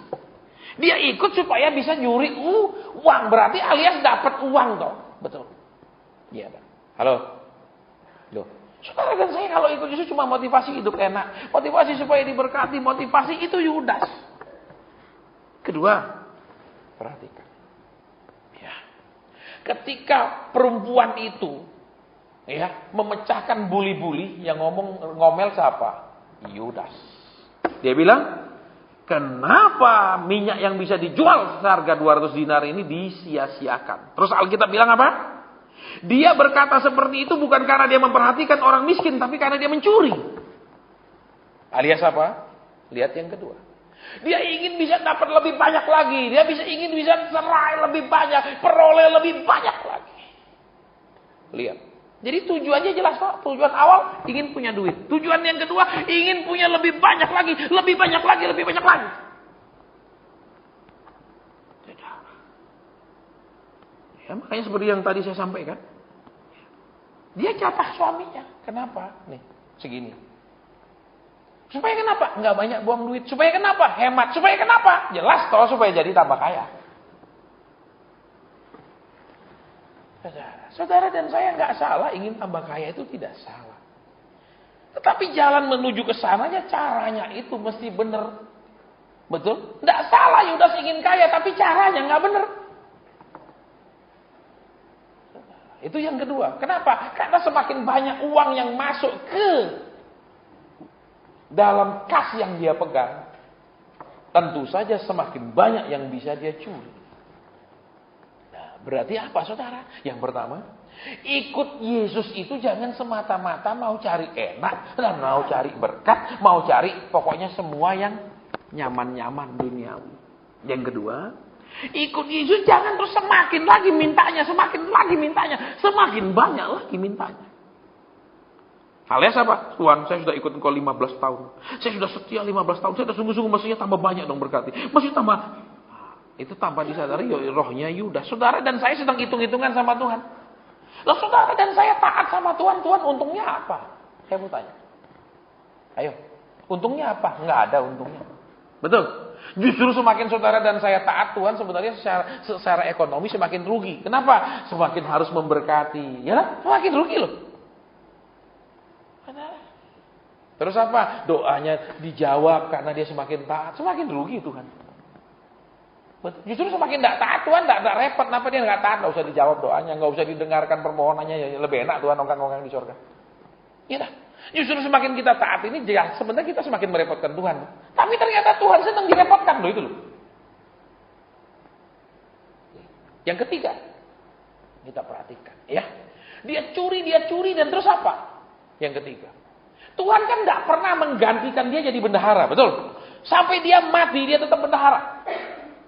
Dia ikut supaya bisa nyuri uang, berarti alias dapat uang toh. Betul. Iya, Pak. Halo. Loh. Saudara dan saya kalau ikut Yesus cuma motivasi hidup enak, motivasi supaya diberkati, motivasi itu Yudas. Kedua, perhatikan. Ya. Ketika perempuan itu memecahkan buli-buli, yang ngomel siapa? Yudas. Dia bilang, kenapa minyak yang bisa dijual seharga 200 dinar ini disia-siakan? Terus Alkitab bilang apa? Dia berkata seperti itu bukan karena dia memperhatikan orang miskin, tapi karena dia mencuri. Alias apa? Lihat yang kedua. Dia ingin bisa dapat lebih banyak lagi. Dia ingin bisa serai lebih banyak. Peroleh lebih banyak lagi. Lihat. Jadi tujuannya jelas Pak. Tujuan awal ingin punya duit. Tujuan yang kedua ingin punya lebih banyak lagi. Lebih banyak lagi, lebih banyak lagi. Ya, makanya seperti yang tadi saya sampaikan. Dia jatah suaminya. Kenapa? Nih, segini. Supaya kenapa? Nggak banyak buang duit. Supaya kenapa? Hemat. Supaya kenapa? Jelas toh supaya jadi tambah kaya. Saudara dan saya nggak salah ingin tambah kaya, itu tidak salah. Tetapi jalan menuju ke sananya, caranya itu mesti benar. Betul? Nggak salah Yudas ingin kaya, tapi caranya nggak benar. Itu yang kedua. Kenapa? Karena semakin banyak uang yang masuk ke dalam kas yang dia pegang, tentu saja semakin banyak yang bisa dia curi. Nah, berarti apa saudara? Yang pertama, ikut Yesus itu jangan semata-mata mau cari enak, dan mau cari berkat, mau cari pokoknya semua yang nyaman-nyaman duniawi. Yang kedua, ikut Yesus jangan terus semakin lagi mintanya, semakin lagi mintanya, semakin banyak lagi mintanya. Alias apa? Tuhan, saya sudah ikut engkau 15 tahun. Saya sudah setia 15 tahun. Saya sudah sungguh-sungguh, mestinya tambah banyak dong berkati. Mesti tambah. Itu tanpa disadari rohnya Yudas. Saudara dan saya sedang hitung-hitungan sama Tuhan. Loh saudara dan saya taat sama Tuhan. Tuhan untungnya apa? Saya mau tanya. Ayo. Untungnya apa? Nggak ada untungnya. Betul? Justru semakin saudara dan saya taat Tuhan, sebenarnya secara ekonomi semakin rugi. Kenapa? Semakin harus memberkati. Ya lah, semakin rugi loh. Terus apa? Doanya dijawab karena dia semakin taat. Semakin rugi Tuhan. Justru semakin tidak taat Tuhan, tidak repot. Kenapa dia nggak taat? Nggak usah dijawab doanya, nggak usah didengarkan permohonannya. Ya, lebih enak Tuhan ongkang-ongkang di surga. Iya dah. Justru semakin kita taat ini, ya, sebenarnya kita semakin merepotkan Tuhan. Tapi ternyata Tuhan sedang direpotkan loh itu loh. Yang ketiga, kita perhatikan, ya. Dia curi dan terus apa? Yang ketiga, Tuhan kan tidak pernah menggantikan dia jadi bendahara, betul? Sampai dia mati, dia tetap bendahara.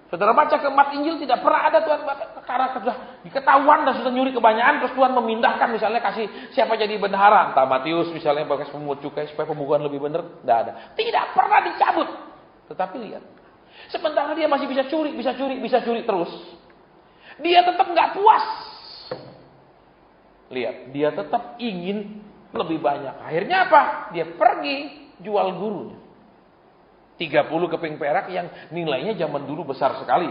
Saudara baca keempat Injil, tidak pernah ada Tuhan, karena sudah diketahuan dan sudah nyuri kebanyakan, terus Tuhan memindahkan misalnya kasih siapa jadi bendahara, entah Matius misalnya bekas pemungut cukai supaya pembukuan lebih benar, tidak ada. Tidak pernah dicabut. Tetapi lihat, sementara dia masih bisa curi terus, dia tetap nggak puas. Lihat, dia tetap ingin lebih banyak. Akhirnya apa? Dia pergi jual gurunya. 30 keping perak yang nilainya zaman dulu besar sekali.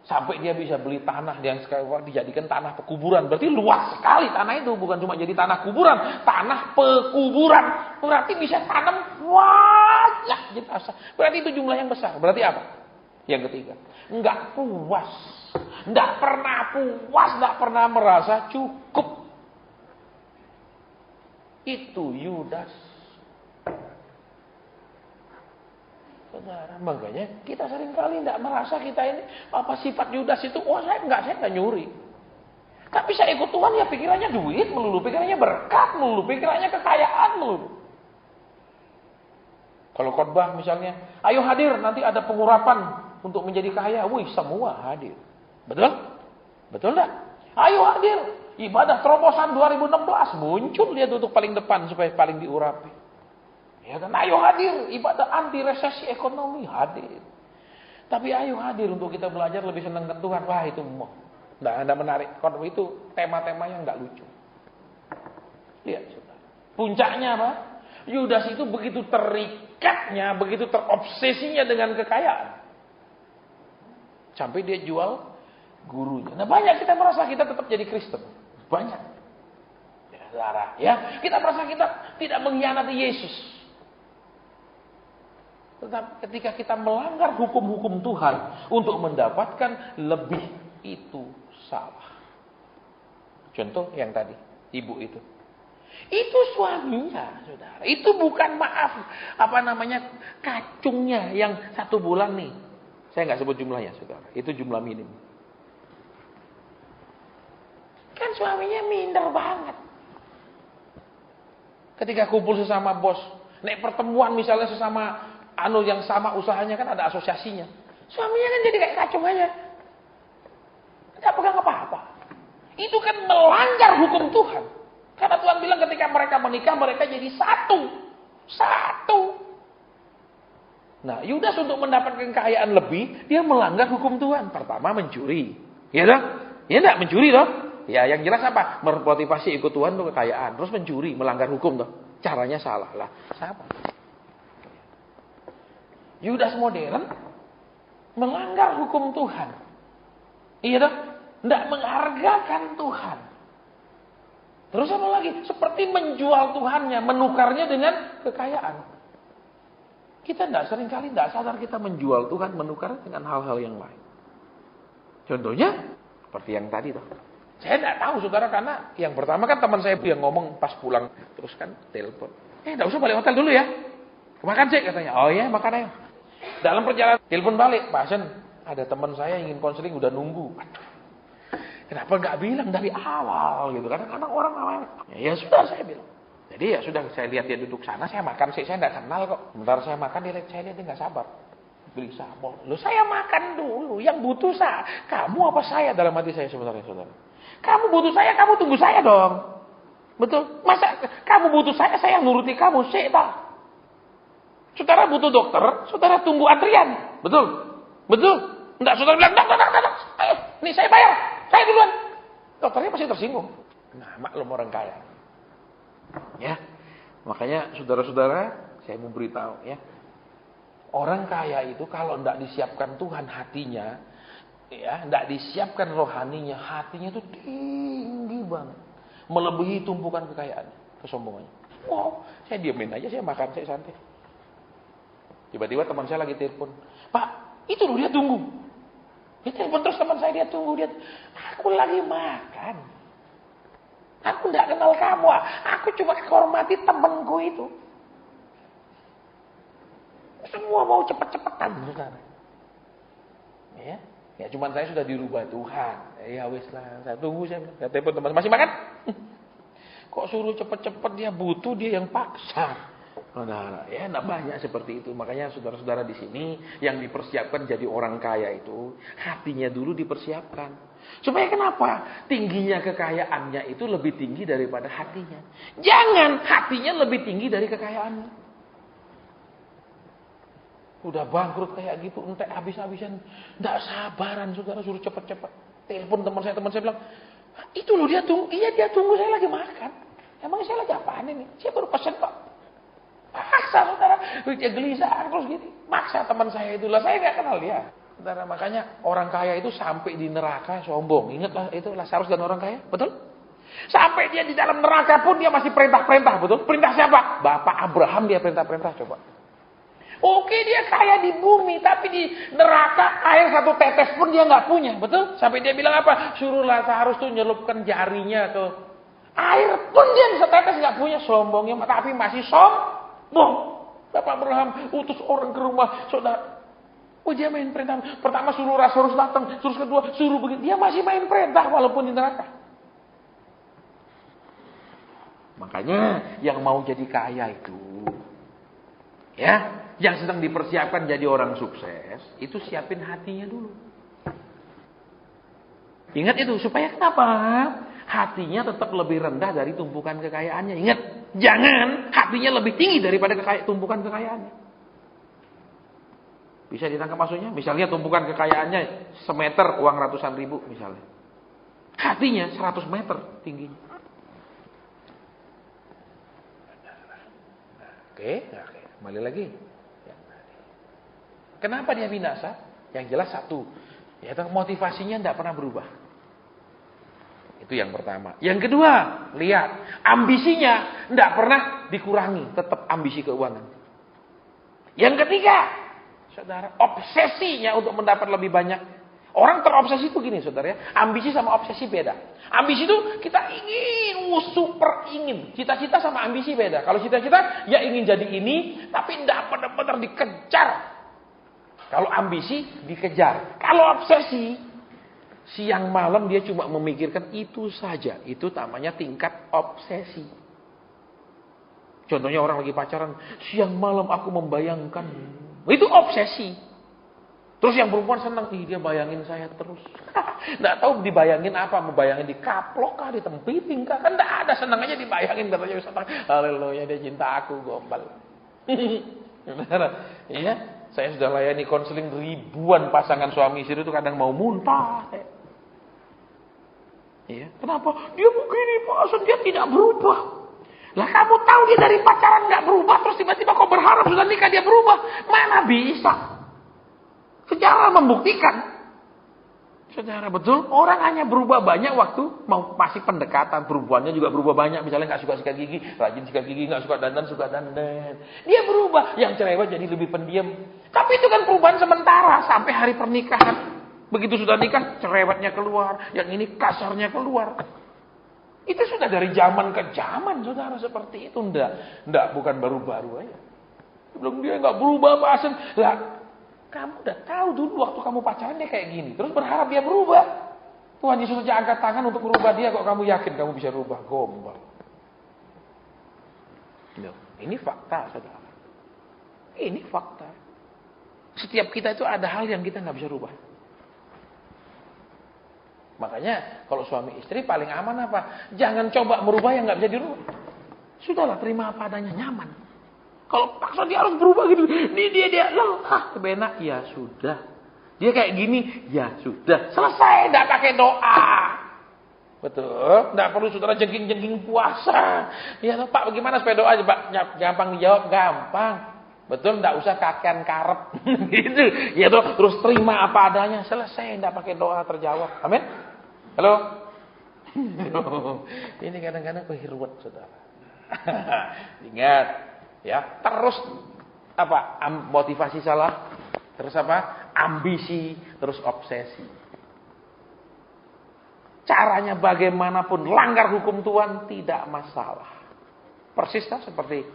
Sampai dia bisa beli tanah yang sekarang dijadikan tanah pekuburan. Berarti luas sekali tanah itu. Bukan cuma jadi tanah kuburan. Tanah pekuburan. Berarti bisa tanam banyak. Berarti itu jumlah yang besar. Berarti apa? Yang ketiga. Enggak puas. Enggak pernah puas. Enggak pernah merasa cukup. Itu Yudas. Saudara, makanya kita seringkali tidak merasa kita ini apa sifat Yudas itu. Oh saya nggak nyuri. Tapi saya ikut Tuhan ya pikirannya duit melulu, pikirannya berkat melulu, pikirannya kekayaan melulu. Kalau khotbah misalnya, ayo hadir nanti ada pengurapan untuk menjadi kaya. Wih semua hadir. Betul? Betul enggak? Ayo hadir. Ibadah terobosan 2016 muncul dia duduk paling depan supaya paling diurapi. Ya kan, ayo hadir, ibadah anti resesi ekonomi hadir. Tapi ayo hadir untuk kita belajar lebih senang ke Tuhan. Wah itu enggak menarik. Kalau itu tema-tema yang enggak lucu. Lihat saudara. Puncaknya apa? Yudas itu begitu terikatnya, begitu terobsesinya dengan kekayaan. Sampai dia jual gurunya. Nah banyak kita merasa kita tetap jadi Kristen. Banyak. Ya, saudara, ya. Kita merasa kita tidak mengkhianati Yesus. Tetapi ketika kita melanggar hukum-hukum Tuhan untuk mendapatkan lebih, itu salah. Contoh yang tadi, ibu itu. Itu suaminya, saudara. Itu bukan kacungnya yang 1 bulan nih. Saya nggak sebut jumlahnya, saudara. Itu jumlah minim. Kan suaminya minder banget. Ketika kumpul sesama bos, naik pertemuan misalnya sesama yang sama usahanya kan ada asosiasinya. Suaminya kan jadi kayak kacung aja. Nggak pegang apa-apa. Itu kan melanggar hukum Tuhan. Karena Tuhan bilang ketika mereka menikah, mereka jadi satu. Satu. Nah, Yudas untuk mendapatkan kekayaan lebih, dia melanggar hukum Tuhan. Pertama, mencuri. Ya dong? Ya enggak, mencuri dong. Ya, yang jelas apa? Memotivasi ikut Tuhan untuk kekayaan. Terus mencuri, melanggar hukum dong. Caranya salah lah. Sama. Yudas modern melanggar hukum Tuhan. Iya dong? Enggak menghargakan Tuhan. Terus apa lagi? Seperti menjual Tuhannya, menukarnya dengan kekayaan. Kita seringkali tidak sadar kita menjual Tuhan, menukar dengan hal-hal yang lain. Contohnya, seperti yang tadi tuh. Saya tidak tahu saudara, karena yang pertama kan teman saya yang ngomong pas pulang. Terus kan telepon. Tidak usah balik hotel dulu ya. Makan sih katanya. Oh iya, makan aja. Dalam perjalanan, telepon balik. Pak Hasan, ada teman saya ingin konseling, udah nunggu. Aduh, kenapa nggak bilang dari awal gitu? Kadang-kadang orang awal. Ya sudah, saya bilang. Jadi ya sudah, saya lihat dia duduk sana, saya makan sih, saya tidak kenal kok. Sebentar saya makan, saya lihat dia nggak sabar. Beli sabol. Loh, saya makan dulu, yang butuh kamu apa saya, dalam hati saya sebenarnya saudara. Kamu butuh saya, kamu tunggu saya dong. Betul? Masa kamu butuh saya nuruti kamu, sih tak? Saudara butuh dokter, saudara tunggu antrian. Betul? Betul? Enggak, saudara bilang, enggak. Ayo, nih saya bayar, saya duluan. Dokternya pasti tersinggung. Nah, maklum orang kaya. Ya, makanya saudara-saudara, saya mau beritahu ya. Orang kaya itu kalau tidak disiapkan Tuhan hatinya, ya, tidak disiapkan rohaninya, hatinya itu tinggi banget, melebihi tumpukan kekayaan, kesombongannya. Wow, saya diamin aja, saya makan, saya santai. Tiba-tiba teman saya lagi telepon, Pak, itu loh dia tunggu. Dia telepon terus teman saya, dia tunggu, aku lagi makan. Aku tidak kenal kamu, aku cuma hormati temanku itu. Semua mau cepet-cepetan, saudara. Ya, cuman saya sudah dirubah Tuhan. Ya wis lah, saya tunggu, saya telepon teman, masih makan? Kok suruh cepet-cepet, dia butuh, dia yang paksa. Nah, ya enggak banyak seperti itu. Makanya saudara-saudara di sini yang dipersiapkan jadi orang kaya itu, hatinya dulu dipersiapkan. Supaya kenapa? Tingginya kekayaannya itu lebih tinggi daripada hatinya. Jangan hatinya lebih tinggi dari kekayaannya. Udah bangkrut kayak gitu, entek habis-habisan, enggak sabaran saudara, suruh cepet-cepet. Telepon teman saya bilang, itu loh dia tunggu. Iya dia tunggu, saya lagi makan. Emang saya lagi apaan ini? Saya baru pesen kok. Maksa saudara, dia gelisah terus gitu. Maksa teman saya itulah, saya nggak kenal dia. Saudara, makanya orang kaya itu sampai di neraka sombong. Ingatlah itu Lazarus dan orang kaya, betul? Sampai dia di dalam neraka pun dia masih perintah-perintah, betul? Perintah siapa? Bapak Abraham dia perintah-perintah, coba. Oke, dia kaya di bumi, tapi di neraka air satu tetes pun dia nggak punya, betul? Sampai dia bilang apa? Suruh Lazarus tuh nyelupkan jarinya ke air pun dia setetes nggak punya, sombongnya, tapi masih sombong. Bapak Abraham utus orang ke rumah saudara. Oh, dia main perintah. Pertama suruh Lazarus datang, terus kedua suruh begini. Dia masih main perintah walaupun di neraka. Makanya yang mau jadi kaya itu, ya, yang sedang dipersiapkan jadi orang sukses, itu siapin hatinya dulu. Ingat itu, supaya kenapa? Hatinya tetap lebih rendah dari tumpukan kekayaannya. Ingat, jangan hatinya lebih tinggi daripada tumpukan kekayaannya. Bisa ditangkap maksudnya? Misalnya tumpukan kekayaannya semeter, uang ratusan ribu misalnya. Hatinya 100 meter tingginya. Oke, kembali lagi. Kenapa dia binasa? Yang jelas satu, yaitu motivasinya tidak pernah berubah. Itu yang pertama. Yang kedua, lihat, ambisinya tidak pernah dikurangi, tetap ambisi keuangan. Yang ketiga, saudara, obsesinya untuk mendapat lebih banyak. Orang terobsesi itu gini, saudara ya. Ambisi sama obsesi beda. Ambisi itu kita ingin, super ingin. Cita-cita sama ambisi beda. Kalau cita-cita, ya ingin jadi ini, tapi tidak benar-benar dikejar. Kalau ambisi, dikejar. Kalau obsesi, siang malam dia cuma memikirkan itu saja. Itu namanya tingkat obsesi. Contohnya orang lagi pacaran, siang malam aku membayangkan Itu obsesi. Terus yang perempuan senang, dia bayangin saya terus. Nggak tahu dibayangin apa, mau bayangin di kaplok kah, di tempiting kah, kan nggak ada, senang aja dibayangin, katanya Ustaz. Haleluya, dia cinta aku, gombal. Iya, saya sudah layani konseling ribuan pasangan suami istri itu kadang mau muntah. Iya, kenapa? Dia begini, Pak, dia tidak berubah. Lah kamu tahu dia dari pacaran nggak berubah, terus tiba-tiba kau berharap sudah nikah dia berubah? Mana bisa? Sejarah membuktikan. Sejarah betul, orang hanya berubah banyak waktu mau masih pendekatan. Perempuannya juga berubah banyak, misalnya nggak suka sikat gigi, rajin sikat gigi, nggak suka dandan, suka dandan. Dia berubah, yang cerewet jadi lebih pendiam. Tapi itu kan perubahan sementara sampai hari pernikahan. Begitu sudah nikah, cerewetnya keluar, yang ini kasarnya keluar. Itu sudah dari zaman ke zaman, saudara, seperti itu. Enggak, bukan baru-baru aja. Belum dia nggak berubah, Pak Hasan. Lah, kamu udah tahu dulu waktu kamu pacaran dia kayak gini, terus berharap dia berubah. Tuhan Yesus saja angkat tangan untuk merubah dia, kok kamu yakin kamu bisa berubah? Gombal. Ini fakta, saudara. Ini fakta. Setiap kita itu ada hal yang kita nggak bisa rubah. Makanya kalau suami istri paling aman apa? Jangan coba merubah yang nggak bisa dirubah. Sudahlah, terima apa adanya, nyaman. Kalau paksa dia harus berubah gitu. Ini dia benak, ya sudah. Dia kayak gini, ya sudah. Selesai, enggak pakai doa. Betul? Enggak perlu saudara jengking-jengking puasa. Ya Pak, bagaimana supaya doa aja, Pak? Gampang dijawab, gampang. Betul, enggak usah kakean karep. Gitu. Ya toh, terus terima apa adanya, selesai, enggak pakai doa terjawab. Amin. Halo. Ini kadang-kadang kehiruat, saudara. Ingat, ya, terus apa? Motivasi salah, terus apa? Ambisi, terus obsesi. Caranya bagaimanapun langgar hukum Tuhan tidak masalah. Persis kan seperti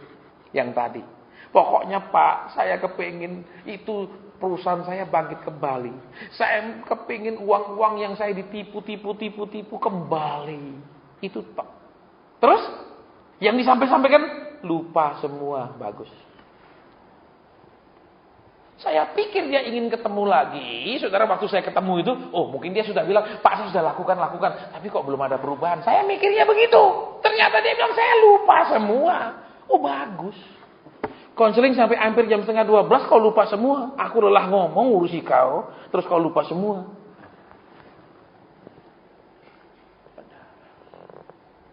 yang tadi. Pokoknya Pak, saya kepingin itu perusahaan saya bangkit kembali. Saya kepingin uang-uang yang saya ditipu kembali. Itu Pak. Terus yang disampaikan lupa semua, bagus. Saya pikir dia ingin ketemu lagi. Saudara, waktu saya ketemu itu, mungkin dia sudah bilang, Pak, saya sudah lakukan. Tapi kok belum ada perubahan. Saya mikirnya begitu. Ternyata dia bilang, saya lupa semua. Bagus. Konseling sampai hampir jam 11:30, kau lupa semua. Aku lelah ngomong, ngurusi kau. Terus kau lupa semua.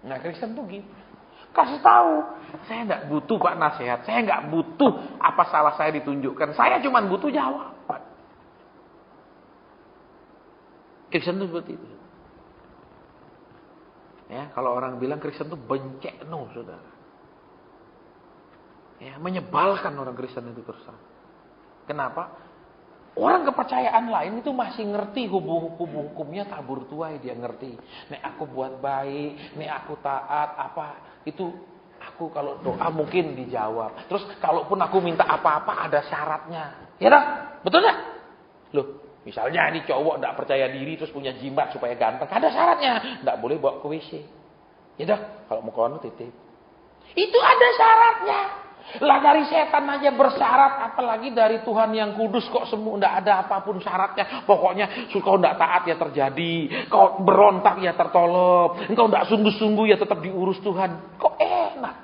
Nah, Kristen tuh gitu. Kasih tahu, saya enggak butuh Pak nasihat, saya enggak butuh apa salah saya ditunjukkan, saya cuma butuh jawaban. Kristen itu seperti itu. Ya, kalau orang bilang Kristen itu bencekno, saudara. Ya, menyebalkan orang Kristen itu terus. Kenapa? Orang kepercayaan lain itu masih ngerti hukumnya tabur tuai, dia ngerti. Nek aku buat baik, nek aku taat, apa itu aku kalau doa mungkin dijawab. Terus kalaupun aku minta apa-apa ada syaratnya. Ya dah, betul dah? Loh, misalnya ini cowok enggak percaya diri terus punya jimat supaya ganteng, ada syaratnya. Enggak boleh bawa ke WC. Ya dah, kalau mau kono titip. Itu ada syaratnya. Lah dari setan aja bersyarat, apalagi dari Tuhan yang kudus kok semua enggak ada apapun syaratnya. Pokoknya kau enggak taat ya terjadi, kau berontak ya tertolong, engkau enggak sungguh-sungguh ya tetap diurus Tuhan. Kok enak?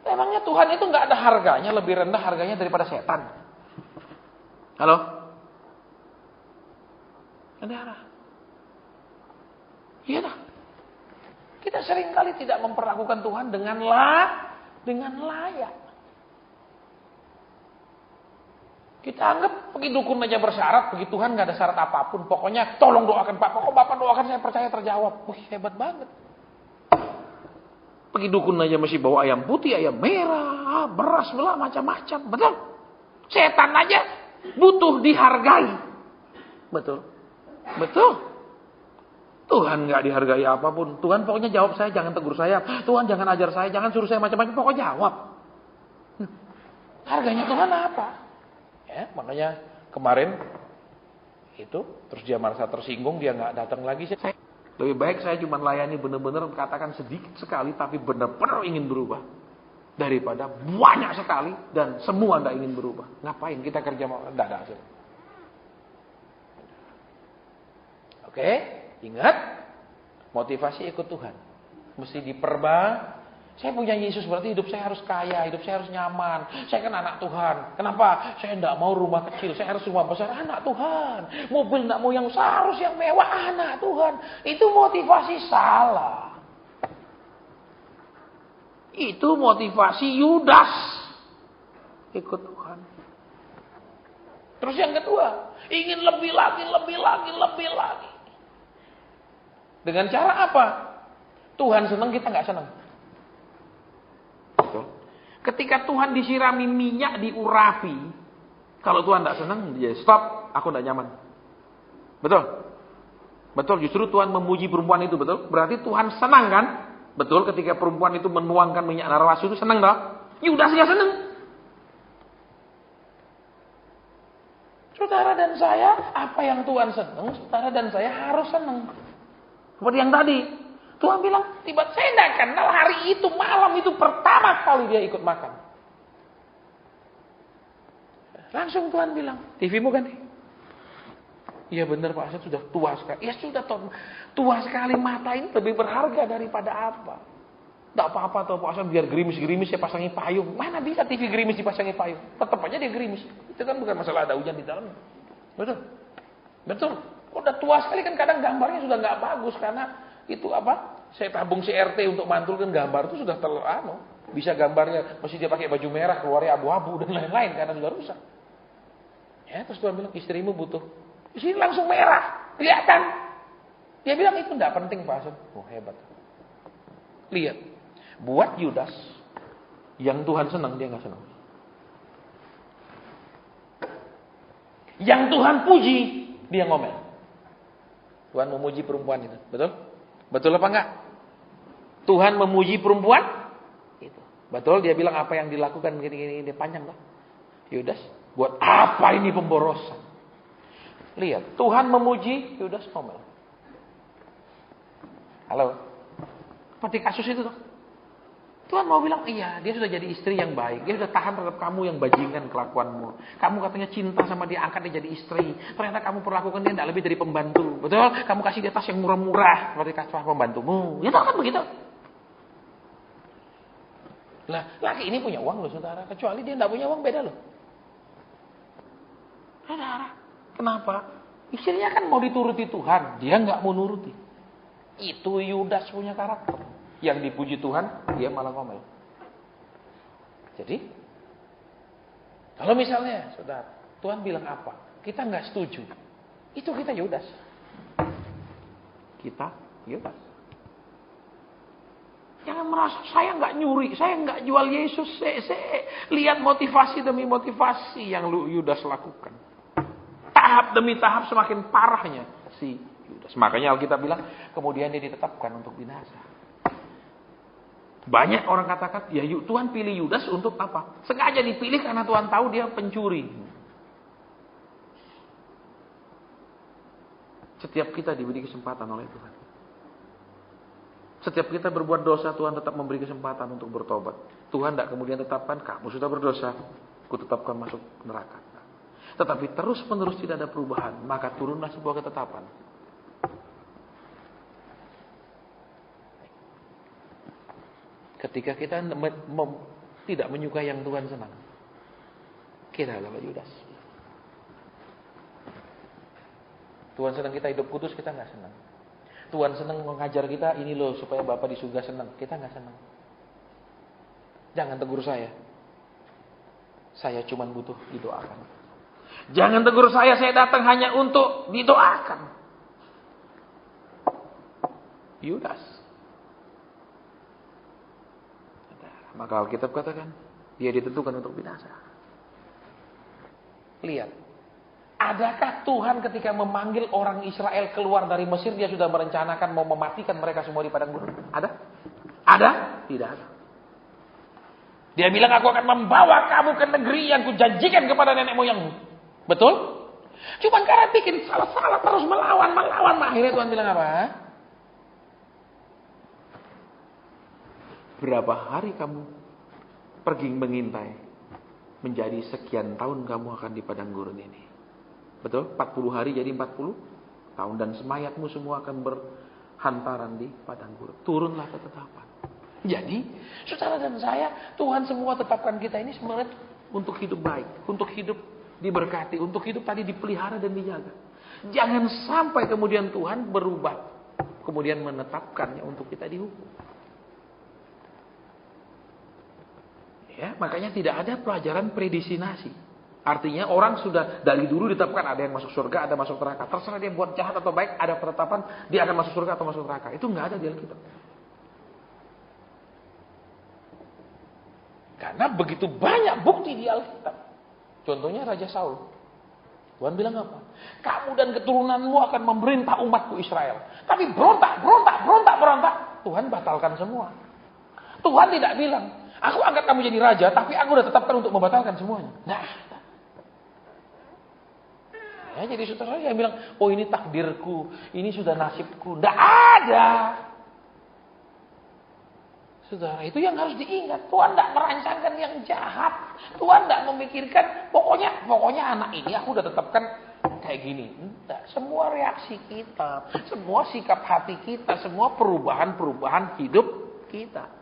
Emangnya Tuhan itu enggak ada harganya, lebih rendah harganya daripada setan? Halo? Saudara? Iya dah. Kita seringkali tidak memperlakukan Tuhan dengan layak. Kita anggap pergi dukun aja bersyarat, pergi Tuhan nggak ada syarat apapun. Pokoknya tolong doakan Pak, pokok Bapak doakan saya percaya terjawab. Wih, hebat banget. Pergi dukun aja masih bawa ayam putih, ayam merah, beras belah macam-macam, betul? Setan aja butuh dihargai, betul? Tuhan nggak dihargai apapun. Tuhan pokoknya jawab saya, jangan tegur saya. Tuhan jangan ajar saya, jangan suruh saya macam-macam. Pokoknya jawab. Harganya Tuhan apa? Ya, makanya kemarin itu terus dia merasa tersinggung, dia nggak datang lagi. Lebih baik saya cuma layani benar-benar katakan sedikit sekali tapi benar-benar ingin berubah. daripada banyak sekali dan semua tidak ingin berubah. Ngapain kita kerja tidak ada hasil. Oke, ingat motivasi ikut Tuhan mesti diperban. Saya punya Yesus berarti hidup saya harus kaya, hidup saya harus nyaman. Saya kan anak Tuhan. Kenapa? Saya tidak mau rumah kecil, saya harus rumah besar. Anak Tuhan. Mobil tidak mau yang harus yang mewah, anak Tuhan. Itu motivasi salah. Itu motivasi Yudas ikut Tuhan. Terus yang kedua, ingin lebih lagi. Dengan cara apa? Tuhan senang, kita nggak senang. Ketika Tuhan disirami minyak diurapi, kalau Tuhan tidak senang, ya stop, aku tidak nyaman. Betul? Betul, justru Tuhan memuji perempuan itu, betul? Berarti Tuhan senang kan? Betul, ketika perempuan itu menuangkan minyak narwastu itu senang tak? Yudas nggak senang. Saudara dan saya, apa yang Tuhan senang, saudara dan saya harus senang. Seperti yang tadi. Tuhan bilang, tiba saya tidak kenal hari itu, malam itu pertama kali dia ikut makan. Langsung Tuhan bilang, TV-mu kan? Iya benar Pak, saya sudah tua sekali. Ya sudah tua sekali, mata ini lebih berharga daripada apa. Tidak apa-apa tuh Pak, biar gerimis-gerimis saya pasangi payung. Mana bisa TV gerimis dipasangi payung? Tetap aja dia gerimis. Itu kan bukan masalah ada hujan di dalamnya. Betul? Betul. Udah tua sekali kan kadang gambarnya sudah nggak bagus karena itu apa? Saya tabung CRT untuk mantulkan gambar itu sudah bisa gambarnya mesti dia pakai baju merah keluarnya abu-abu dan lain-lain karena sudah rusak. Ya, terus Tuhan bilang istrimu butuh. Di sini langsung merah, kelihatan. Dia bilang itu enggak penting Pak. Oh, hebat. Lihat. Buat Yudas yang Tuhan senang dia enggak senang. Yang Tuhan puji dia ngomel. Tuhan memuji perempuan itu, betul? Betul apa enggak? Tuhan memuji perempuan itu. Betul, dia bilang apa yang dilakukan gini-gini dia panjang lah. Yudas, buat apa ini pemborosan? Lihat, Tuhan memuji, Yudas ngomel. Halo. Seperti kasus itu tuh. Tuhan mau bilang, iya, dia sudah jadi istri yang baik. Dia sudah tahan terhadap kamu yang bajingan kelakuanmu. Kamu katanya cinta sama dia, angkat dia jadi istri. Ternyata kamu perlakukan dia tidak lebih dari pembantu. Betul? Kamu kasih dia tas yang murah-murah seperti tas pembantumu. Ya kan begitu. Nah, laki ini punya uang loh saudara. Kecuali dia tidak punya uang, beda loh. Saudara, kenapa? Istrinya kan mau dituruti Tuhan. Dia nggak mau nuruti. Itu Yudas punya karakter. Yang dipuji Tuhan, dia malah ngomel. Jadi, kalau misalnya, saudara, Tuhan bilang apa? Kita nggak setuju. Itu kita Yudas. Kita Yudas. Jangan merasa saya nggak nyuri, saya nggak jual Yesus. Saya lihat motivasi demi motivasi yang Yudas lakukan. Tahap demi tahap semakin parahnya si Yudas. Makanya Alkitab bilang, kemudian dia ditetapkan untuk binasa. Banyak orang katakan, ya Tuhan pilih Yudas untuk apa? Sengaja dipilih karena Tuhan tahu dia pencuri. Setiap kita diberi kesempatan oleh Tuhan. Setiap kita berbuat dosa, Tuhan tetap memberi kesempatan untuk bertobat. Tuhan tidak kemudian tetapkan, kamu sudah berdosa, aku tetapkan masuk neraka. Tetapi terus menerus tidak ada perubahan, maka turunlah sebuah ketetapan. Ketika kita tidak menyukai yang Tuhan senang, kita adalah Yudas. Tuhan senang kita hidup kudus, kita nggak senang. Tuhan senang mengajar kita, ini loh supaya Bapak di surga senang, kita nggak senang. Jangan tegur saya cuma butuh didoakan. Jangan tegur saya datang hanya untuk didoakan. Yudas. Maka Alkitab katakan, dia ditentukan untuk binasa. Lihat, adakah Tuhan ketika memanggil orang Israel keluar dari Mesir, dia sudah merencanakan mau mematikan mereka semua di padang gurun? Ada? Ada? Tidak ada. Dia bilang, aku akan membawa kamu ke negeri yang kujanjikan kepada nenek moyangmu. Betul? Cuma karena bikin salah-salah terus melawan. Akhirnya Tuhan bilang apa? Berapa hari kamu pergi mengintai. Menjadi sekian tahun kamu akan di padang gurun ini. Betul? 40 hari jadi 40 tahun. Dan semayatmu semua akan berhantaran di padang gurun. Turunlah ketetapan. Jadi, saudara dan saya, Tuhan semua tetapkan kita ini sebenarnya untuk hidup baik. Untuk hidup diberkati. Untuk hidup tadi dipelihara dan dijaga. Jangan sampai kemudian Tuhan berubah. Kemudian menetapkannya untuk kita dihukum. Ya, makanya tidak ada pelajaran predestinasi. Artinya orang sudah dari dulu ditetapkan ada yang masuk surga, ada masuk neraka. Terserah dia buat jahat atau baik, ada penetapan dia akan masuk surga atau masuk neraka. Itu nggak ada di Alkitab. Karena begitu banyak bukti di Alkitab. Contohnya Raja Saul. Tuhan bilang apa? Kamu dan keturunanmu akan memerintah umatku Israel. Tapi berontak. Tuhan batalkan semua. Tuhan tidak bilang, aku angkat kamu jadi raja, tapi aku sudah tetapkan untuk membatalkan semuanya. Nah, ya, jadi saudara yang bilang, oh ini takdirku, ini sudah nasibku. Tidak ada. Saudara, itu yang harus diingat. Tuhan tidak merancangkan yang jahat. Tuhan tidak memikirkan, pokoknya anak ini aku udah tetapkan kayak gini. Tidak. Semua reaksi kita, semua sikap hati kita, semua perubahan hidup kita.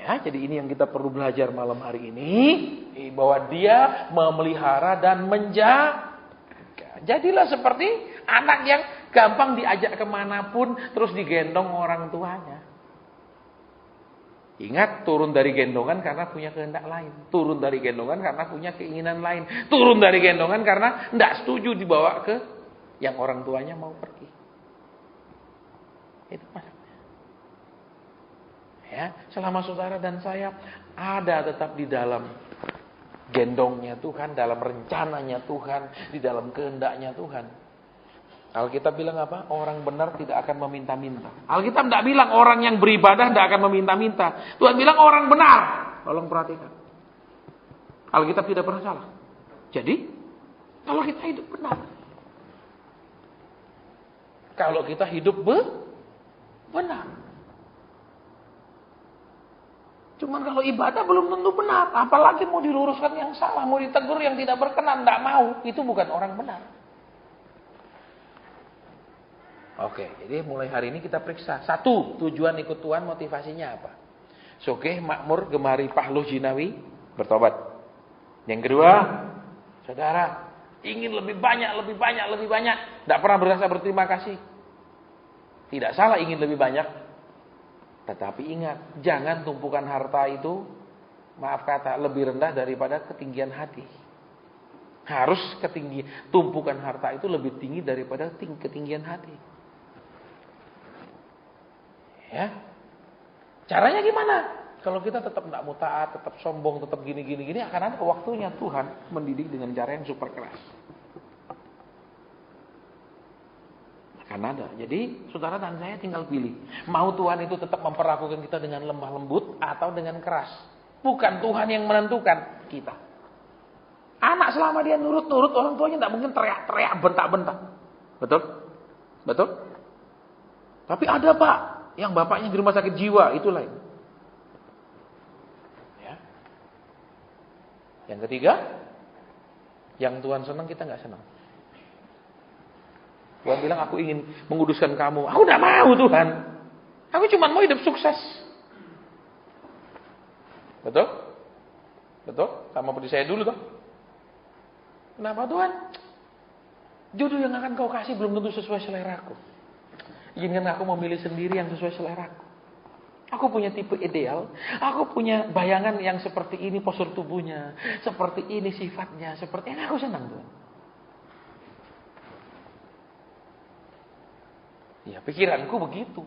Ya, jadi ini yang kita perlu belajar malam hari ini. Bahwa dia memelihara dan menjaga. Jadilah seperti anak yang gampang diajak kemanapun, terus digendong orang tuanya. Ingat, turun dari gendongan karena punya kehendak lain. Turun dari gendongan karena punya keinginan lain. Turun dari gendongan karena tidak setuju dibawa ke yang orang tuanya mau pergi. Itu maksudnya. Ya, selama saudara dan saya ada tetap di dalam gendongnya Tuhan, dalam rencananya Tuhan, di dalam kehendaknya Tuhan. Alkitab bilang apa? Orang benar tidak akan meminta-minta. Alkitab tidak bilang orang yang beribadah tidak akan meminta-minta. Tuhan bilang orang benar. Tolong perhatikan. Alkitab tidak pernah salah. Jadi, kalau kita hidup benar. Kalau kita hidup benar. Cuman kalau ibadah belum tentu benar. Apalagi mau diluruskan yang salah. Mau ditegur yang tidak berkenan. Tidak mau. Itu bukan orang benar. Oke, jadi mulai hari ini kita periksa. 1, tujuan ikut Tuhan motivasinya apa? Sugih, makmur, gemari, pahluh, jinawi, bertobat. Yang kedua, saudara, ingin lebih banyak. Tidak pernah berasa berterima kasih. Tidak salah ingin lebih banyak. Tetapi ingat, jangan tumpukan harta itu, maaf kata, lebih rendah daripada ketinggian hati. Harus tumpukan harta itu lebih tinggi daripada ketinggian hati. Ya, caranya gimana? Kalau kita tetap tidak mau taat, tetap sombong, tetap gini, akan ada waktunya Tuhan mendidik dengan cara yang super keras. Akan ada. Jadi saudara dan saya tinggal pilih. Mau Tuhan itu tetap memperlakukan kita dengan lemah lembut atau dengan keras. Bukan Tuhan yang menentukan kita. Anak selama dia nurut, orang tuanya tidak mungkin teriak-teriak, bentak-bentak. Betul? Tapi ada Pak, yang bapaknya di rumah sakit jiwa, itu lain. Ya. Yang ketiga, yang Tuhan senang kita nggak senang. Tuhan bilang aku ingin menguduskan kamu. Aku tidak mau Tuhan. Aku cuma mau hidup sukses. Betul? Sama seperti saya dulu toh. Kenapa Tuhan? Jodoh yang akan kau kasih belum tentu sesuai seleraku. Izinkan aku memilih sendiri yang sesuai seleraku. Aku punya tipe ideal. Aku punya bayangan yang seperti ini postur tubuhnya. Seperti ini sifatnya. Seperti ini aku senang Tuhan. Ya pikiranku begitu.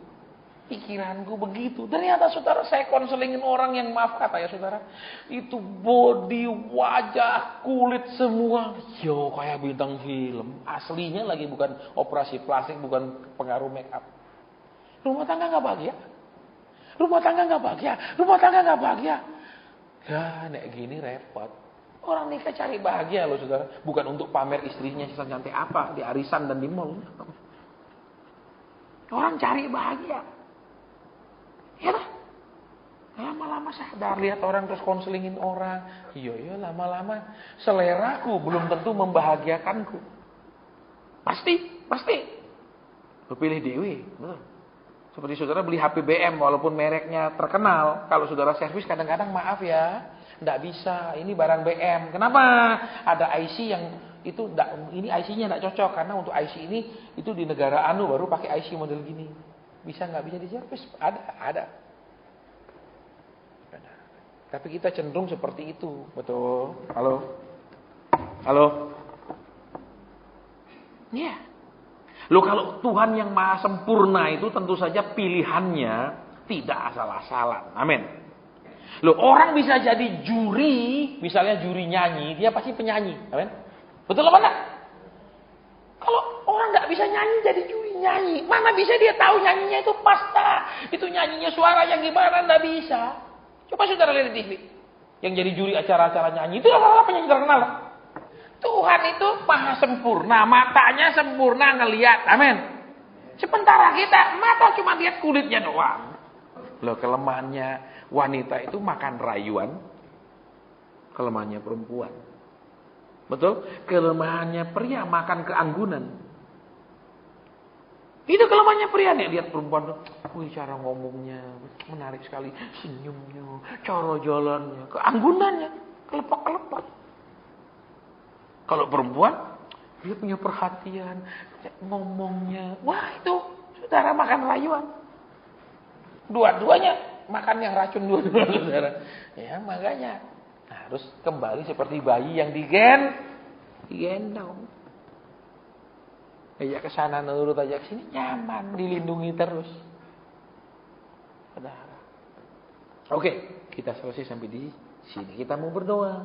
Ternyata saudara saya konselingin orang yang maaf kata ya saudara. Itu body, wajah, kulit semua. Yo kayak bintang film. Aslinya lagi bukan operasi plastik, bukan pengaruh make up. Rumah tangga gak bahagia. Ya nek gini repot. Orang nikah cari bahagia loh saudara. Bukan untuk pamer istrinya secantik apa. Di arisan dan di mall. Orang cari bahagia. lama-lama sadar, lihat orang terus konselingin orang. Iya, lama-lama seleraku belum tentu membahagiakanku. Pasti. Lu pilih dewe, betul. Seperti saudara beli HP BM walaupun mereknya terkenal, kalau saudara servis kadang-kadang maaf ya, enggak bisa. Ini barang BM. Kenapa? Ada IC yang itu ini IC-nya enggak cocok karena untuk IC ini itu di negara anu baru pakai IC model gini. Bisa enggak bisa diservis? Ada. Tapi kita cenderung seperti itu, betul? Halo? Iya. Loh, kalau Tuhan yang maha sempurna itu tentu saja pilihannya tidak asal-asalan. Amin. Loh, orang bisa jadi juri, misalnya juri nyanyi, dia pasti penyanyi. Amin. Betul apa enggak? Kalau orang nggak bisa nyanyi jadi juri nyanyi, mana bisa dia tahu nyanyinya itu pasta, itu nyanyinya suara yang gimana, nggak bisa. Coba saudara lihat di TV, yang jadi juri acara-acara nyanyi itu rata-rata penyanyi terkenal. Tuhan itu maha sempurna, matanya sempurna ngelihat, amin. Sementara kita mata cuma lihat kulitnya doang. Loh, kelemahannya wanita itu makan rayuan, kelemahannya perempuan. Betul? Kelemahannya pria makan keanggunan. Itu kelemahannya pria nih, lihat perempuan tuh, wih cara ngomongnya menarik sekali, senyumnya, cara jalannya, keanggunannya, kelepek-kelepek. Kalau perempuan, dia punya perhatian, ngomongnya, wah itu saudara makan rayuan. Dua-duanya makan yang racun dua-duanya saudara. Ya makanya harus kembali seperti bayi yang digendong. Ajak ke sana nurut, aja ke sini nyaman, dilindungi terus. Saudara. Oke, kita selesai sampai di sini. Kita mau berdoa.